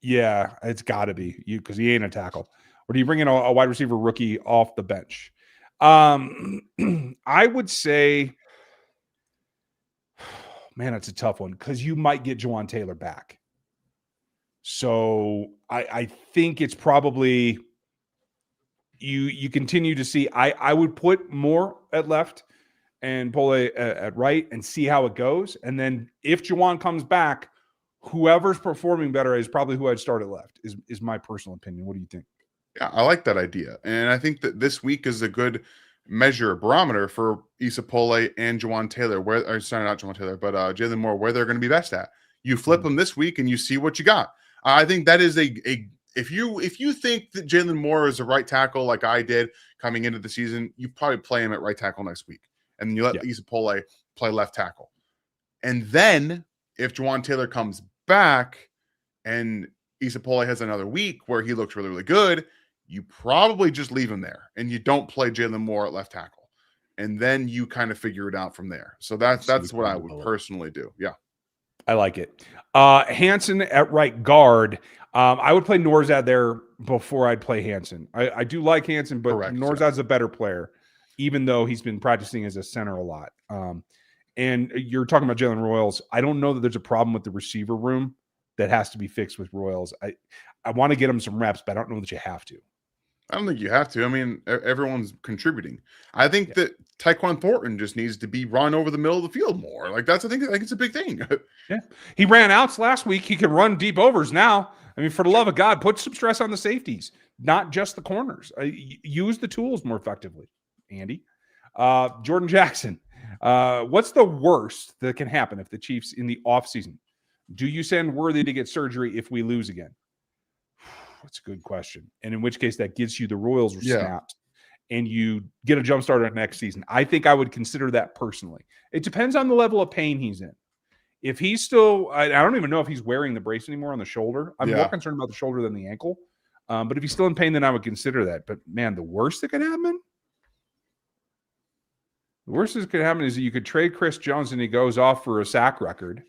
yeah, it's got to be you because he ain't a tackle. Or do you bring in a wide receiver rookie off the bench? I would say, man, it's a tough one because you might get Juwan Taylor back. So I think it's probably you continue to see. I would put more at left and Pole at right and see how it goes. And then if Juwan comes back, whoever's performing better is probably who I'd start at left, is my personal opinion. What do you think? Yeah, I like that idea. And I think that this week is a good barometer for Isapole and Juwan Taylor, not Juwan Taylor, but Jalen Moore, where they're going to be best at. You flip them this week and you see what you got. I think that is if you think that Jalen Moore is a right tackle like I did coming into the season, you probably play him at right tackle next week. And then you let Isapole play left tackle. And then if Juwan Taylor comes back and Isapole has another week where he looks really, really good, you probably just leave him there and you don't play Jalen Moore at left tackle. And then you kind of figure it out from there. So that's what I would personally do. Yeah. I like it. Hansen at right guard. I would play Norzad there before I'd play Hansen. I do like Hansen, but Norzad's a better player. even though he's been practicing as a center a lot. And you're talking about Jalen Royals. I don't know that there's a problem with the receiver room that has to be fixed with Royals. I want to get him some reps, but I don't know that you have to. I don't think you have to. I mean, everyone's contributing. I think that Tyquan Thornton just needs to be run over the middle of the field more. Like I think it's a big thing. Yeah, he ran outs last week. He can run deep overs now. I mean, for the love of God, put some stress on the safeties, not just the corners. Use the tools more effectively, Andy. Jordan Jackson, what's the worst that can happen if the Chiefs in the offseason? Do you send Worthy to get surgery if we lose again? That's a good question. And in which case that gives you the Royals snaps and you get a jump starter next season. I think I would consider that personally. It depends on the level of pain he's in. If he's still, I don't even know if he's wearing the brace anymore on the shoulder. I'm more concerned about the shoulder than the ankle. But if he's still in pain, then I would consider that. But man, the worst that could happen? The worst that could happen is that you could trade Chris Jones and he goes off for a sack record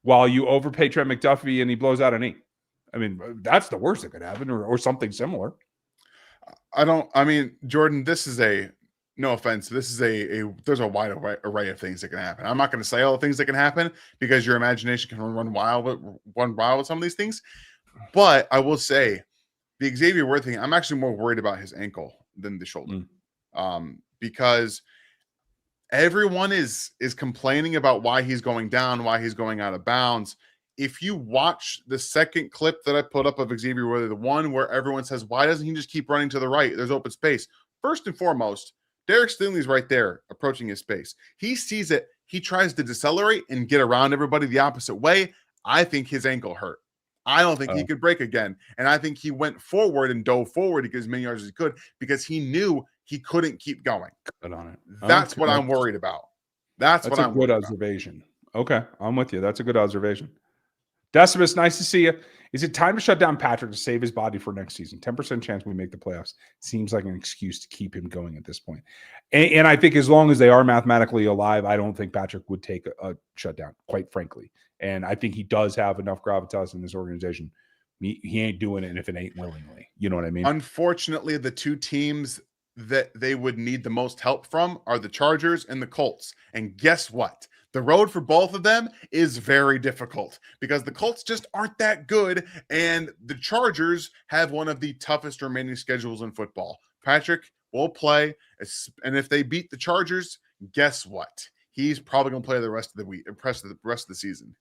while you overpay Trent McDuffie and he blows out a knee. I mean, that's the worst that could happen or something similar. I mean, Jordan, this is no offense. This is there's a wide array of things that can happen. I'm not going to say all the things that can happen because your imagination can run wild with some of these things. But I will say the Xavier Worthy thing, I'm actually more worried about his ankle than the shoulder. Because everyone is complaining about why he's going down, why he's going out of bounds. If you watch the second clip that I put up of Xavier Worthy, the one where everyone says, why doesn't he just keep running to the right? There's open space. First and foremost, Derek Stingley's right there approaching his space. He sees it. He tries to decelerate and get around everybody the opposite way. I think his ankle hurt. I don't think he could break again. And I think he went forward and dove forward to get as many yards as he could because he knew he couldn't keep going. That's what I'm worried about. That's what I'm worried about. That's a good observation. Okay, I'm with you. That's a good observation. Decimus, nice to see you. Is it time to shut down Patrick to save his body for next season? 10% chance we make the playoffs. Seems like an excuse to keep him going at this point. And I think as long as they are mathematically alive, I don't think Patrick would take a shutdown, quite frankly. And I think he does have enough gravitas in this organization. He ain't doing it if it ain't willingly. You know what I mean? Unfortunately, the two teams that they would need the most help from are the Chargers and the Colts. And guess what? The road for both of them is very difficult because the Colts just aren't that good, and the Chargers have one of the toughest remaining schedules in football. Patrick will play, and if they beat the Chargers, guess what? He's probably going to play the rest of the week, rest of the season.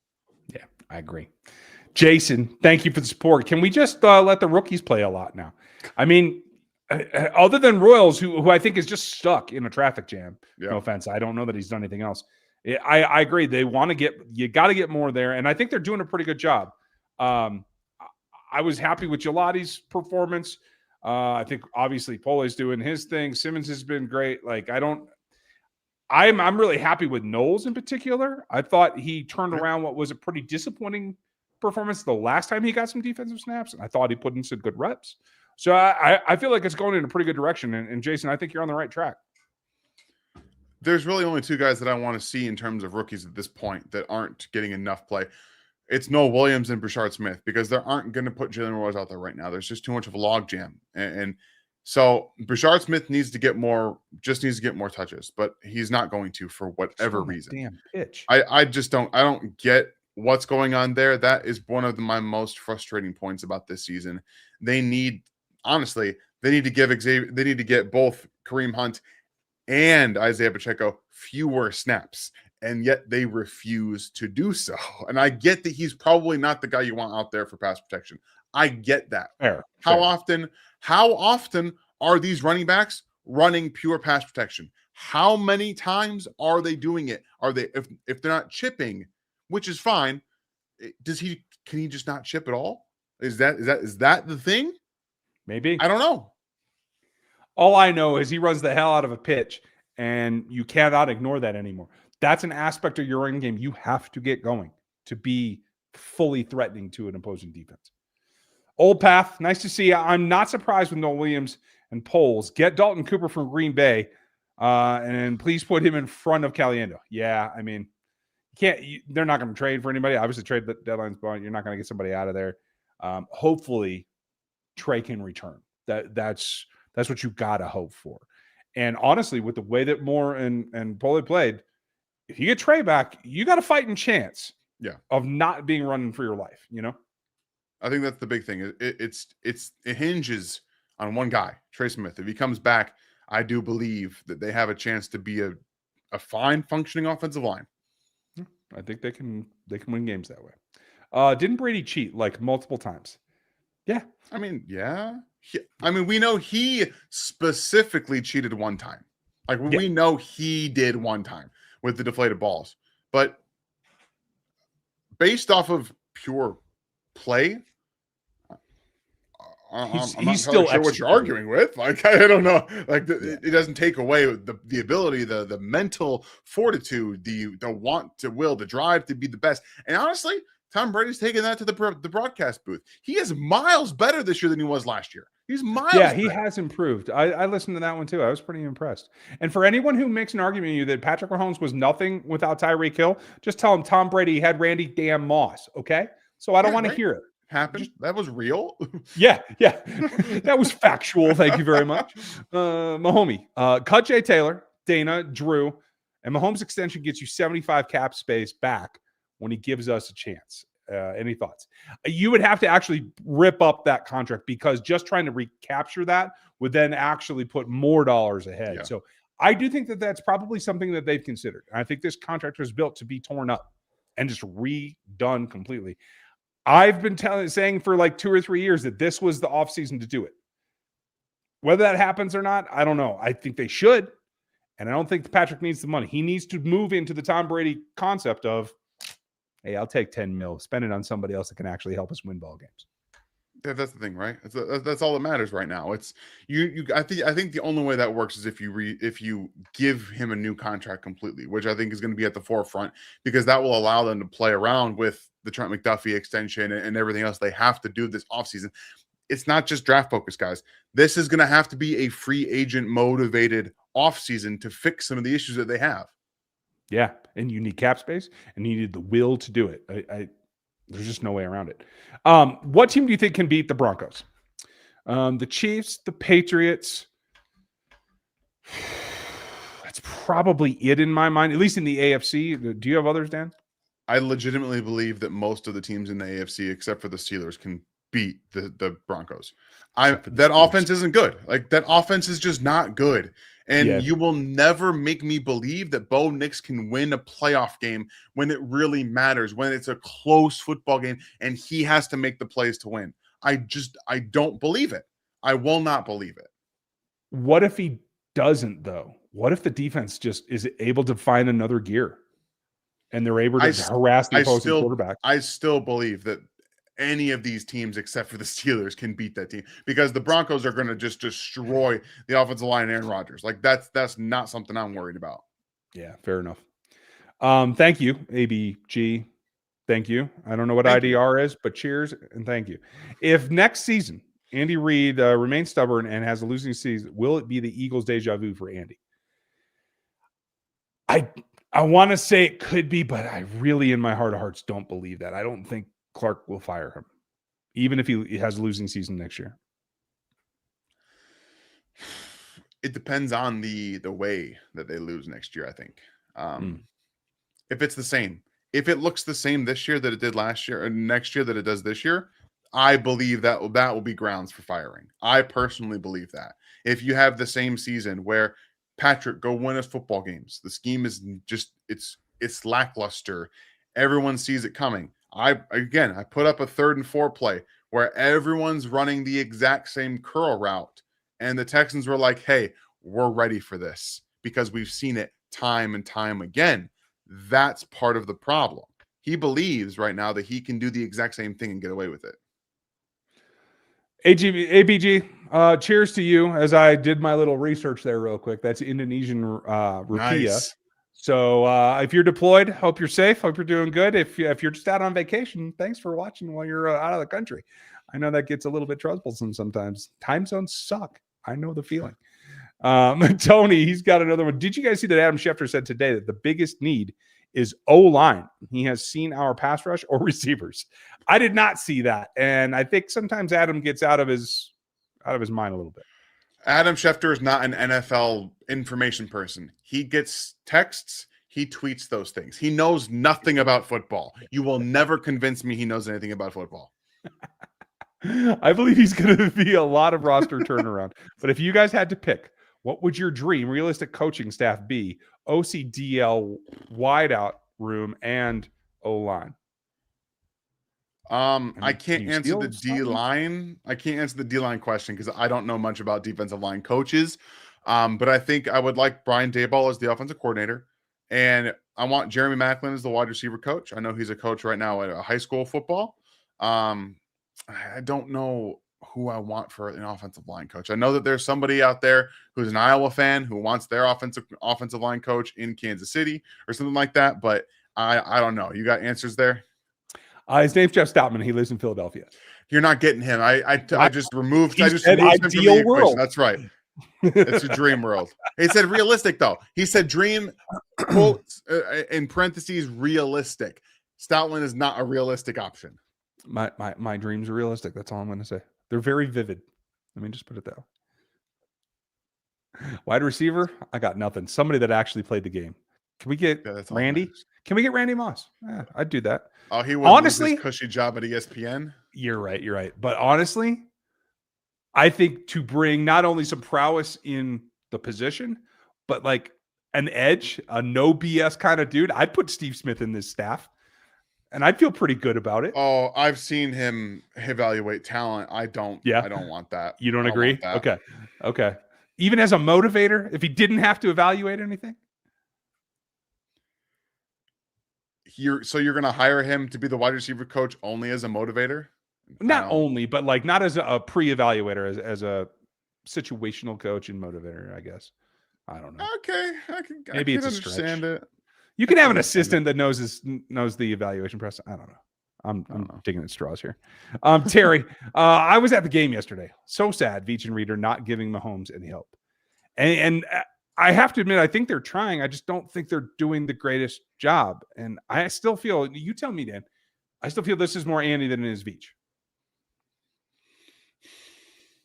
Yeah, I agree. Jason, thank you for the support. Can we just let the rookies play a lot now? I mean, other than Royals, who I think is just stuck in a traffic jam. Yeah. No offense. I don't know that he's done anything else. I agree. They want to you got to get more there. And I think they're doing a pretty good job. I was happy with Gelati's performance. I think obviously Pole's doing his thing. Simmons has been great. Like I'm really happy with Knowles in particular. I thought he turned around what was a pretty disappointing performance the last time he got some defensive snaps. And I thought he put in some good reps. So I feel like it's going in a pretty good direction. And Jason, I think you're on the right track. There's really only two guys that I want to see in terms of rookies at this point that aren't getting enough play. It's Noah Williams and Brashard Smith because they aren't going to put Jalen Royals out there right now. There's just too much of a log jam. And so Brashard Smith needs to get more touches, but he's not going to for whatever reason. Damn pitch. I don't get what's going on there. That is one of my most frustrating points about this season. They need to get both Kareem Hunt and Isaiah Pacheco fewer snaps, and yet they refuse to do so. And I get that he's probably not the guy you want out there for pass protection. I get that. How often are these running backs running pure pass protection? How many times are they doing it? Are they if they're not chipping, which is fine, can he just not chip at all? Is that the thing? Maybe. I don't know. All I know is he runs the hell out of a pitch, and you cannot ignore that anymore. That's an aspect of your running game you have to get going to be fully threatening to an opposing defense. Old Path, nice to see you. I'm not surprised with Noah Williams and Poles. Get Dalton Cooper from Green Bay, and please put him in front of Caliendo. Yeah, I mean, they're not going to trade for anybody. Obviously, trade deadline's going. You're not going to get somebody out of there. Hopefully, Trey can return. That's what you got to hope for. And honestly, with the way that Moore and Pole played, if you get Trey back, you got a fighting chance of not being running for your life, I think that's the big thing. It hinges on one guy, Trey Smith. If he comes back, I do believe that they have a chance to be a fine functioning offensive line. I think they can win games that way. Didn't Brady cheat like multiple times? Yeah. I mean, yeah. We know he specifically cheated one time. Like we know he did one time with the deflated balls. But based off of pure play, He's not still sure what you're arguing with. Like, I don't know. Like, it doesn't take away the ability, the mental fortitude, the want to will, the drive to be the best. And honestly, Tom Brady's taking that to the broadcast booth. He is miles better this year than he was last year. He's miles better. He has improved. I listened to that one too. I was pretty impressed. And for anyone who makes an argument to you that Patrick Mahomes was nothing without Tyreek Hill, just tell him Tom Brady had Randy damn Moss, okay? So I don't want to hear it. Happened. That was real. Yeah. That was factual. Thank you very much. Mahomie. Cut Jay Taylor, Dana, Drew, and Mahomes extension gets you 75 cap space back when he gives us a chance. Any thoughts? You would have to actually rip up that contract because just trying to recapture that would then actually put more dollars ahead. Yeah. So I do think that that's probably something that they've considered. I think this contract was built to be torn up and just redone completely. I've been saying for like 2 or 3 years that this was the offseason to do it. Whether that happens or not, I don't know. I think they should. And I don't think Patrick needs the money. He needs to move into the Tom Brady concept of, hey, I'll take 10 mil, spend it on somebody else that can actually help us win ball games. Yeah, that's the thing, right? That's all that matters right now. It's you. I think the only way that works is if you give him a new contract completely, which I think is going to be at the forefront because that will allow them to play around with the Trent McDuffie extension and everything else they have to do this offseason. It's not just draft focus, guys. This is going to have to be a free agent motivated offseason to fix some of the issues that they have. Yeah, and you need cap space and you need the will to do it. There's just no way around it. What team do you think can beat the Broncos? The Chiefs, the Patriots. That's probably it in my mind, at least in the AFC. Do you have others, Dan? I legitimately believe that most of the teams in the AFC, except for the Steelers, can beat the Broncos. That offense isn't good. Like, that offense is just not good. And you will never make me believe that Bo Nix can win a playoff game when it really matters, when it's a close football game and he has to make the plays to win. I don't believe it. I will not believe it. What if he doesn't, though? What if the defense just is able to find another gear and they're able to harass the opposing quarterback? I still believe that any of these teams except for the Steelers can beat that team because the Broncos are going to just destroy the offensive line and Aaron Rodgers. Like that's not something I'm worried about. Yeah, fair enough. Thank you, ABG. Thank you. I don't know what IDR is, but cheers and thank you. If next season Andy Reid remains stubborn and has a losing season, will it be the Eagles' deja vu for Andy? I want to say it could be, but I really, in my heart of hearts, don't believe that. I don't think Clark will fire him, even if he has a losing season next year. It depends on the way that they lose next year, I think. If it's the same, if it looks the same this year that it did last year, or next year that it does this year, I believe that will be grounds for firing. I personally believe that. If you have the same season where Patrick, go win us football games, the scheme is just it's lackluster. Everyone sees it coming. I put up a 3rd and 4 play where everyone's running the exact same curl route. And the Texans were like, hey, we're ready for this because we've seen it time and time again. That's part of the problem. He believes right now that he can do the exact same thing and get away with it. ABG, cheers to you as I did my little research there real quick. That's Indonesian rupiah. Nice. So if you're deployed, hope you're safe. Hope you're doing good. If you're just out on vacation, thanks for watching while you're out of the country. I know that gets a little bit troublesome sometimes. Time zones suck. I know the feeling. Tony, he's got another one. Did you guys see that Adam Schefter said today that the biggest need is O-line? He has seen our pass rush or receivers. I did not see that. And I think sometimes Adam gets out of his mind a little bit. Adam Schefter is not an NFL information person. He gets texts, he tweets those things. He knows nothing about football. You will never convince me he knows anything about football. I believe he's going to be a lot of roster turnaround. But if you guys had to pick, what would your dream realistic coaching staff be? OCDL, wideout room, and O-line. I can't answer the D line. I can't answer the D line question because I don't know much about defensive line coaches. But I think I would like Brian Daboll as the offensive coordinator, and I want Jeremy Maclin as the wide receiver coach. I know he's a coach right now at a high school football. I don't know who I want for an offensive line coach. I know that there's somebody out there who's an Iowa fan who wants their offensive line coach in Kansas City or something like that. But I don't know. You got answers there? His name's Jeff Stoutman. He lives in Philadelphia. You're not getting him. I just removed. I just said removed him from the ideal equation. world. That's right. It's a dream world. He said realistic though. He said dream quotes in parentheses realistic. Stoutland is not a realistic option. My dreams are realistic. That's all I'm going to say. They're very vivid. Let me just put it that way. Wide receiver, I got nothing. Somebody that actually played the game. Can we get Randy? Can we get Randy Moss? Yeah, I'd do that. Oh, he would honestly lose his cushy job at ESPN. You're right. But honestly, I think to bring not only some prowess in the position, but like an edge, a no BS kind of dude, I'd put Steve Smith in this staff. And I'd feel pretty good about it. Oh, I've seen him evaluate talent. I don't want that. You don't agree? Okay. Even as a motivator, if he didn't have to evaluate anything? You're going to hire him to be the wide receiver coach only as a motivator? Not only, but like not as a pre-evaluator, as a situational coach and motivator, I guess. I don't know. Okay. Maybe it's a understand stretch. It. You can have an assistant that knows the evaluation process. I don't know. I'm digging at straws here. Terry, I was at the game yesterday. So sad, Veach and Reader not giving Mahomes any help. And I have to admit, I think they're trying. I just don't think they're doing the greatest job. And I still feel, you tell me, Dan, I still feel this is more Andy than it is Veach.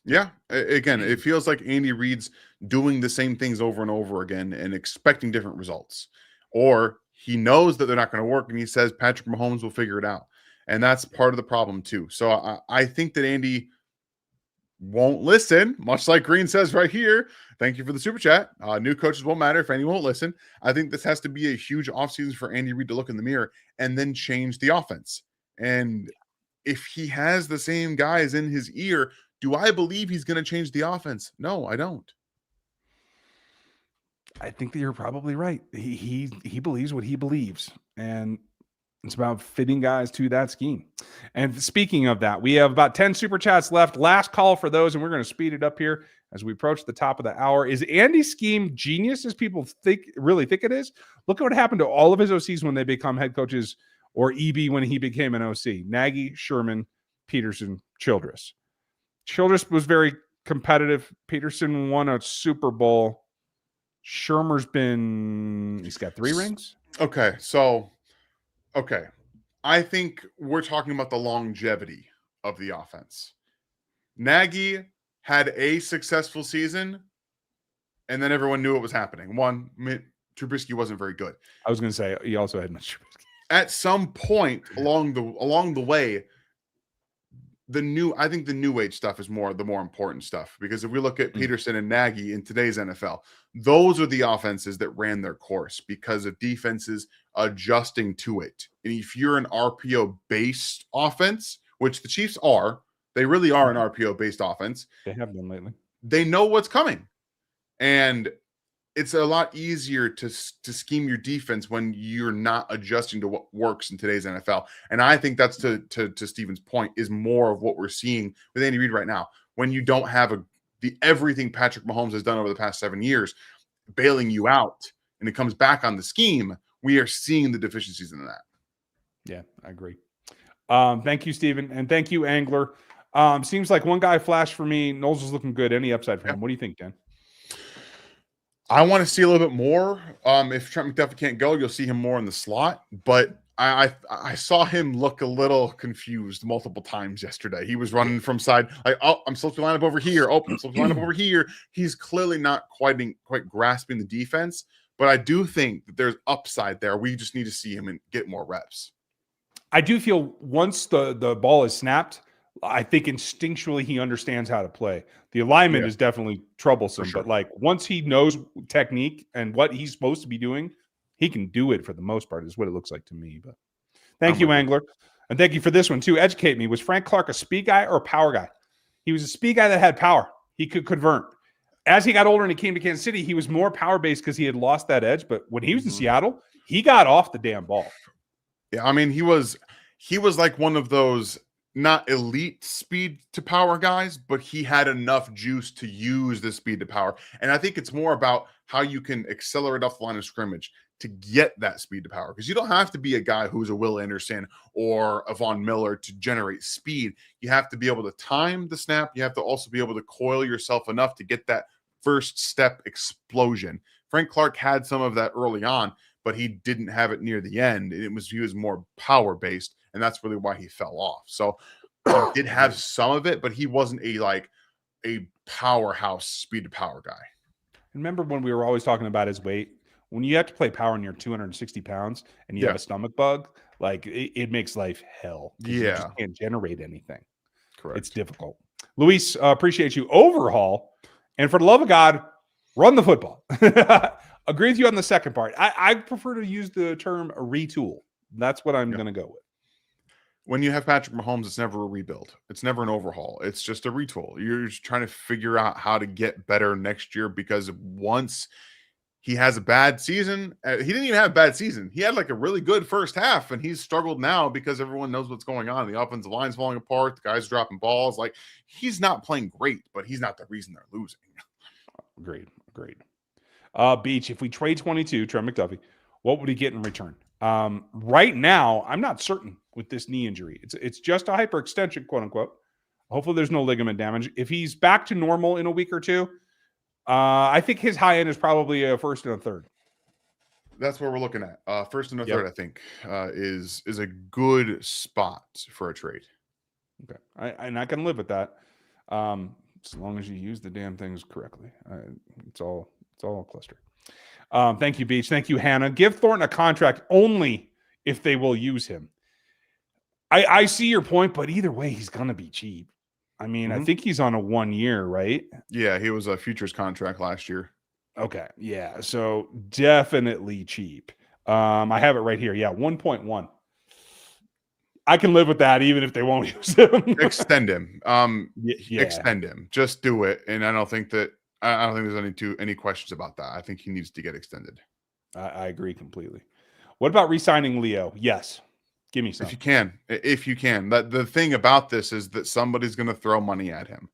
Yeah. Again, it feels like Andy Reid's doing the same things over and over again and expecting different results. Or he knows that they're not going to work and he says Patrick Mahomes will figure it out. And that's part of the problem too. So I think that Andy won't listen, much like Green says right here. Thank you for the super chat. New coaches won't matter if Andy won't listen. I think this has to be a huge offseason for Andy Reid to look in the mirror and then change the offense. And if he has the same guys in his ear, do I believe he's going to change the offense? No, I don't. I think that you're probably right. He believes what he believes, and it's about fitting guys to that scheme. And speaking of that, we have about 10 super chats left. Last call for those, and we're going to speed it up here as we approach the top of the hour. Is Andy's scheme genius as people really think it is? Look at what happened to all of his OCs when they become head coaches, or EB when he became an OC. Nagy, Sherman, Peterson, Childress. Childress was very competitive. Peterson won a Super Bowl. Shermer's he's got 3 rings. Okay. I think we're talking about the longevity of the offense. Nagy had a successful season, and then everyone knew what was happening. One, Trubisky wasn't very good. I was going to say he also had Mitch Trubisky. At some point along the way, I think the new age stuff is the more important stuff, because if we look at Peterson and Nagy in today's NFL, those are the offenses that ran their course because of defenses adjusting to it. And if you're an RPO based offense, which the Chiefs are, they really are an RPO based offense. They have been lately. They know what's coming, and it's a lot easier to scheme your defense when you're not adjusting to what works in today's NFL. And I think that's to Steven's point, is more of what we're seeing with Andy Reid right now. When you don't have everything Patrick Mahomes has done over the past 7 years bailing you out, and it comes back on the scheme, we are seeing the deficiencies in that. Yeah, I agree. Thank you, Steven. And thank you, Angler. Seems like one guy flashed for me. Knowles is looking good. Any upside for him? What do you think, Dan? I want to see a little bit more. If Trent McDuffie can't go, you'll see him more in the slot. But I saw him look a little confused multiple times yesterday. He was running from side, like, oh, I'm supposed to line up over here. Oh, I'm supposed to line up over here. He's clearly not quite grasping the defense, but I do think that there's upside there. We just need to see him and get more reps. I do feel once the ball is snapped, I think instinctually he understands how to play. The alignment is definitely troublesome, sure. but like once he knows technique and what he's supposed to be doing, he can do it for the most part, is what it looks like to me. But thank you, Angler. And thank you for this one too. Educate me. Was Frank Clark a speed guy or a power guy? He was a speed guy that had power. He could convert. As he got older and he came to Kansas City, he was more power based because he had lost that edge. But when he was in Seattle, he got off the damn ball. Yeah, I mean, he was like one of those not elite speed to power guys, but he had enough juice to use the speed to power. And I think it's more about how you can accelerate off the line of scrimmage to get that speed to power, because you don't have to be a guy who's a Will Anderson or a Von Miller to generate speed. You have to be able to time the snap. You have to also be able to coil yourself enough to get that first step explosion. Frank Clark had some of that early on, but he didn't have it near the end. He was more power based, and that's really why he fell off. So he did have some of it, but he wasn't a powerhouse speed to power guy. Remember when we were always talking about his weight? When you have to play power and you're 260 pounds and you have a stomach bug, like it makes life hell. You just can't generate anything. Correct. It's difficult. Luis, appreciate you. Overhaul, and for the love of God, run the football. Agree with you on the second part. I prefer to use the term retool. That's what I'm going to go with. When you have Patrick Mahomes, it's never a rebuild. It's never an overhaul. It's just a retool. You're just trying to figure out how to get better next year, because once he has a bad season, he didn't even have a bad season. He had like a really good first half, and he's struggled now because everyone knows what's going on. The offensive line's falling apart. The guys dropping balls. Like, he's not playing great, but he's not the reason they're losing. Agreed. Beach, if we trade 22, Trent McDuffie, what would he get in return? Right now, I'm not certain with this knee injury. It's just a hyperextension, quote unquote. Hopefully there's no ligament damage. If he's back to normal in a week or two, I think his high end is probably a first and a third. That's what we're looking at. First and a third, I think, is a good spot for a trade. Okay. I can live with that. As long as you use the damn things correctly. It's all a cluster. Thank you, Beach. Thank you, Hannah. Give Thornton a contract only if they will use him. I see your point, but either way, he's going to be cheap. I mean, I think he's on a 1 year, right? Yeah, he was a futures contract last year. Okay, yeah, so definitely cheap. I have it right here. Yeah, 1.1. I can live with that even if they won't use him. Extend him. Extend him. Just do it. And I don't think there's any questions about that. I think he needs to get extended. I agree completely. What about re-signing Leo? Yes. Give me some. If you can. The thing about this is that somebody's going to throw money at him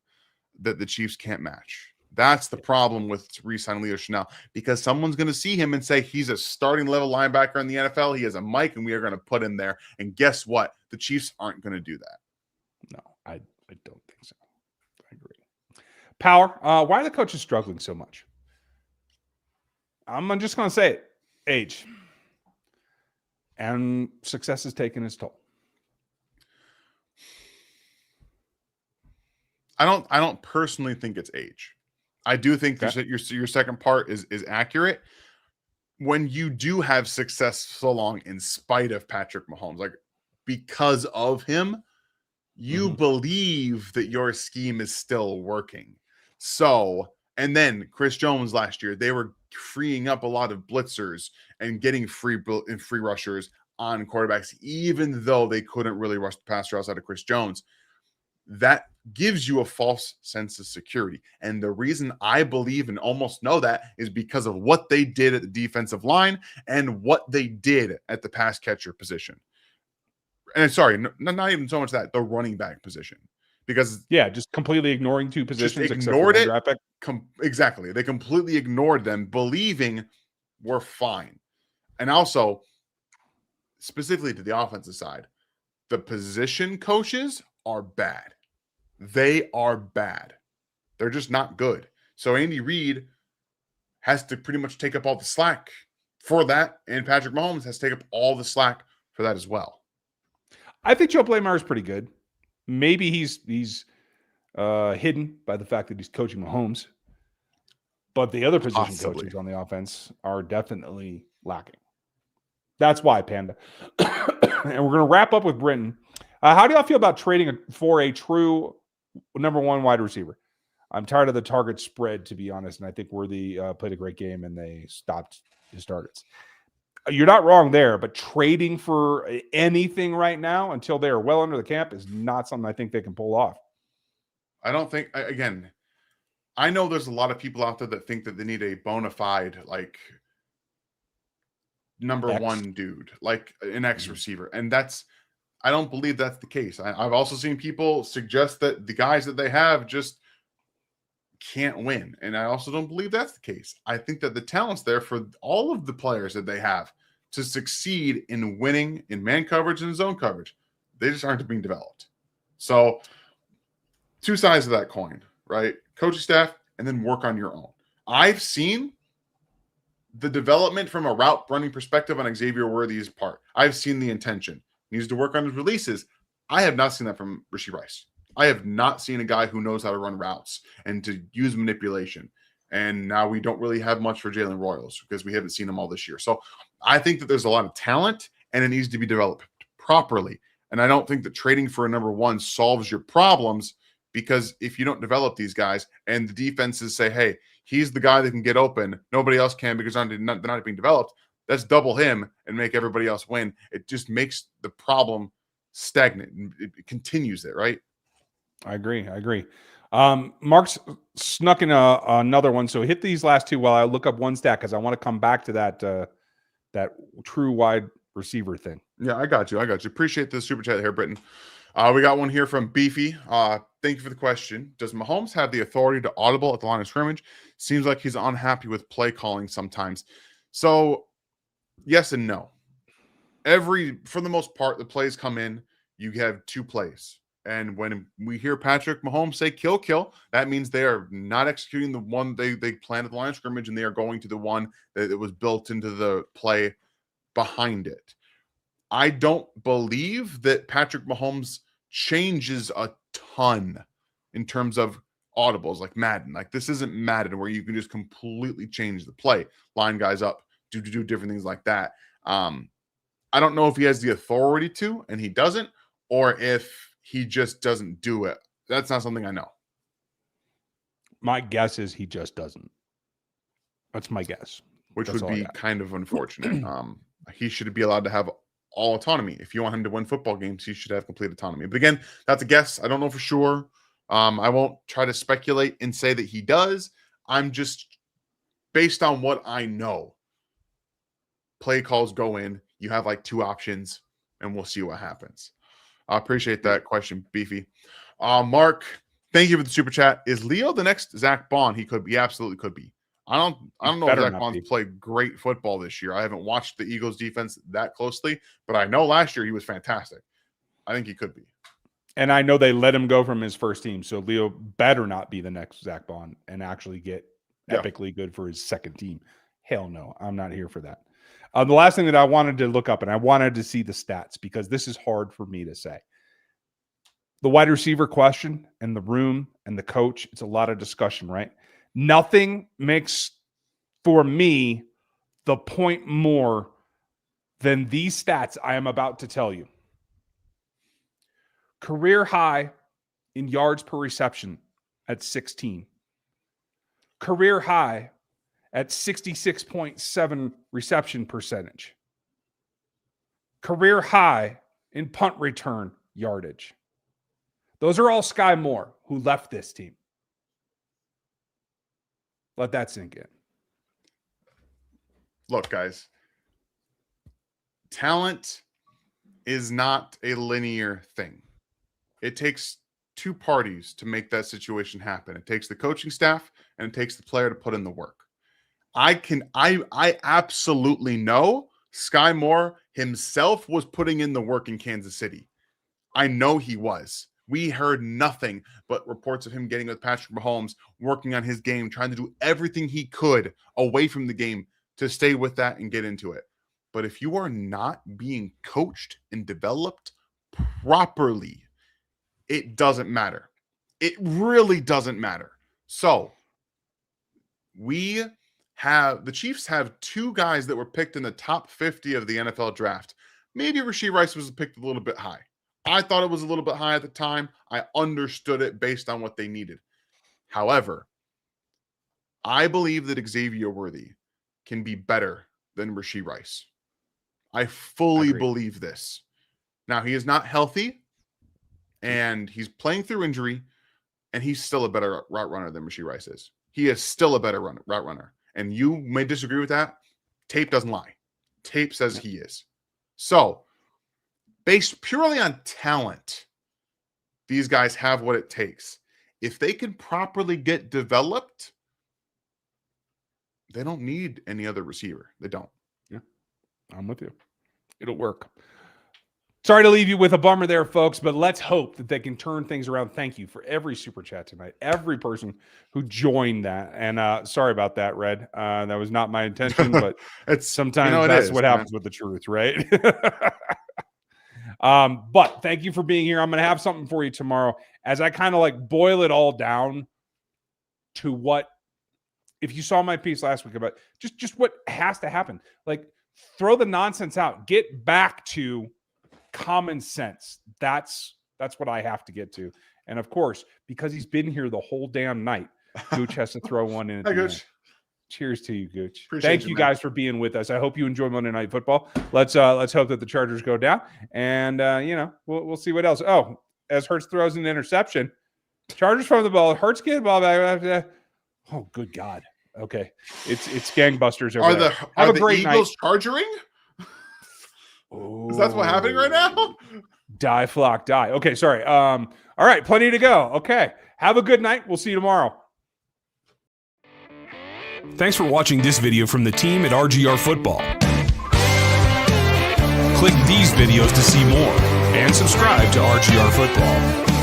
that the Chiefs can't match. That's the problem with re-signing Leo Chanel, because someone's going to see him and say he's a starting level linebacker in the NFL. He has a mic, and we are going to put him there. And guess what? The Chiefs aren't going to do that. No, I don't think so. I agree. Power. Why are the coaches struggling so much? I'm just going to say it. Age. And success has taken its toll. I don't personally think it's age. I do think that your second part is accurate. When you do have success so long in spite of Patrick Mahomes, like because of him, you believe that your scheme is still working. So, and then Chris Jones last year, they were freeing up a lot of blitzers and getting free rushers on quarterbacks, even though they couldn't really rush the passer outside of Chris Jones. That gives you a false sense of security. And the reason I believe and almost know that is because of what they did at the defensive line and what they did at the pass catcher position. And sorry, not even so much that, the running back position. Because just completely ignoring two positions. Just ignored it. Exactly. They completely ignored them, believing we're fine. And also, specifically to the offensive side, the position coaches are bad. They are bad. They're just not good. So Andy Reid has to pretty much take up all the slack for that, and Patrick Mahomes has to take up all the slack for that as well. I think Joe Blameyer is pretty good. Maybe he's hidden by the fact that he's coaching Mahomes, but the other position Possibly. coaches on the offense are definitely lacking. That's why, Panda. And we're going to wrap up with Britton. How do y'all feel about trading for a true number one wide receiver? I'm tired of the target spread, to be honest, and I think Worthy played a great game and they stopped his targets. You're not wrong there, but trading for anything right now until they are well under the cap is not something I think they can pull off. I don't think, again, I know there's a lot of people out there that think that they need a bona fide, like, number X. one dude, like an X receiver. And I don't believe that's the case. I've also seen people suggest that the guys that they have just can't win. And I also don't believe that's the case. I think that the talent's there for all of the players that they have to succeed in winning in man coverage and zone coverage. They just aren't being developed. So two sides of that coin, right? Coaching staff and then work on your own. I've seen the development from a route running perspective on Xavier Worthy's part. I've seen the intention. He needs to work on his releases. I have not seen that from Rashee Rice. I have not seen a guy who knows how to run routes and to use manipulation. And now we don't really have much for Jalen Royals because we haven't seen him all this year. So I think that there's a lot of talent and it needs to be developed properly. And I don't think that trading for a number one solves your problems, because if you don't develop these guys and the defenses say, hey, he's the guy that can get open, nobody else can because they're not being developed, let's double him and make everybody else win. It just makes the problem stagnant. It continues it, right? I agree. Mark's snuck in another one. So hit these last two while I look up one stat, because I want to come back to that true wide receiver thing. Yeah, I got you. Appreciate the super chat here, Britton. We got one here from Beefy. Thank you for the question. Does Mahomes have the authority to audible at the line of scrimmage? Seems like he's unhappy with play calling sometimes. So yes and no. For the most part, the plays come in, you have two plays. And when we hear Patrick Mahomes say kill, that means they are not executing the one they planned at the line of scrimmage, and they are going to the one that was built into the play behind it. I don't believe that Patrick Mahomes changes a ton in terms of audibles like Madden. Like, this isn't Madden where you can just completely change the play, line guys up, do different things like that. I don't know if he has the authority to, and he doesn't, or if he just doesn't do it. That's not something I know. My guess is he just doesn't. That's my guess. Which would be kind of unfortunate. He should be allowed to have all autonomy. If you want him to win football games, he should have complete autonomy. But again, that's a guess. I don't know for sure. I won't try to speculate and say that he does. I'm just, based on what I know, play calls go in. You have like two options, and we'll see what happens. I appreciate that question, Beefy. Mark, thank you for the super chat. Is Leo the next Zach Bond? He could be. He absolutely could be. I don't know if Zach Bond's played great football this year. I haven't watched the Eagles defense that closely, but I know last year he was fantastic. I think he could be. And I know they let him go from his first team, so Leo better not be the next Zach Bond and actually get epically good for his second team. Hell no, I'm not here for that. The last thing that I wanted to look up, and I wanted to see the stats because this is hard for me to say. The wide receiver question and the room and the coach, it's a lot of discussion, right? Nothing makes, for me, the point more than these stats I am about to tell you. Career high in yards per reception at 16. Career high at 66.7 reception percentage. Career high in punt return yardage. Those are all Sky Moore, who left this team. Let that sink in. Look, guys, talent is not a linear thing. It takes two parties to make that situation happen. It takes the coaching staff and it takes the player to put in the work. I absolutely know Sky Moore himself was putting in the work in Kansas City. I know he was. We heard nothing but reports of him getting with Patrick Mahomes, working on his game, trying to do everything he could away from the game to stay with that and get into it. But if you are not being coached and developed properly, it doesn't matter. It really doesn't matter. So the Chiefs have 2 guys that were picked in the top 50 of the NFL draft. Maybe Rashee Rice was picked a little bit high. I thought it was a little bit high at the time. I understood it based on what they needed. However, I believe that Xavier Worthy can be better than Rashee Rice. I fully believe this. Now, he is not healthy, and he's playing through injury, and he's still a better route runner than Rashee Rice is. He is still a better route runner. And you may disagree with that. Tape doesn't lie. Tape says he is. So, based purely on talent, these guys have what it takes. If they can properly get developed, they don't need any other receiver. They don't. Yeah, I'm with you. It'll work. Sorry to leave you with a bummer there, folks, but let's hope that they can turn things around. Thank you for every super chat tonight, every person who joined that. And sorry about that, Red. That was not my intention, but sometimes that's what happens with the truth, right? But thank you for being here. I'm going to have something for you tomorrow as I kind of like boil it all down to what, if you saw my piece last week about just what has to happen, like throw the nonsense out, get back to common sense. That's what I have to get to. And of course, because he's been here the whole damn night, Gooch has to throw one in. Hi, Gooch. Cheers to you, Gooch. Thank you guys for being with us. I hope you enjoy Monday Night Football. Let's hope that the Chargers go down, and we'll see what else. Oh, as Hurts throws an interception, Chargers from the ball. Hurts get the ball back. Oh, good God. Okay, it's gangbusters over there. Have a great Eagles night. Chargering? Is that what's happening right now? Die, flock, die. Okay, sorry. All right, plenty to go. Okay, have a good night. We'll see you tomorrow. Thanks for watching this video from the team at RGR Football. Click these videos to see more and subscribe to RGR Football.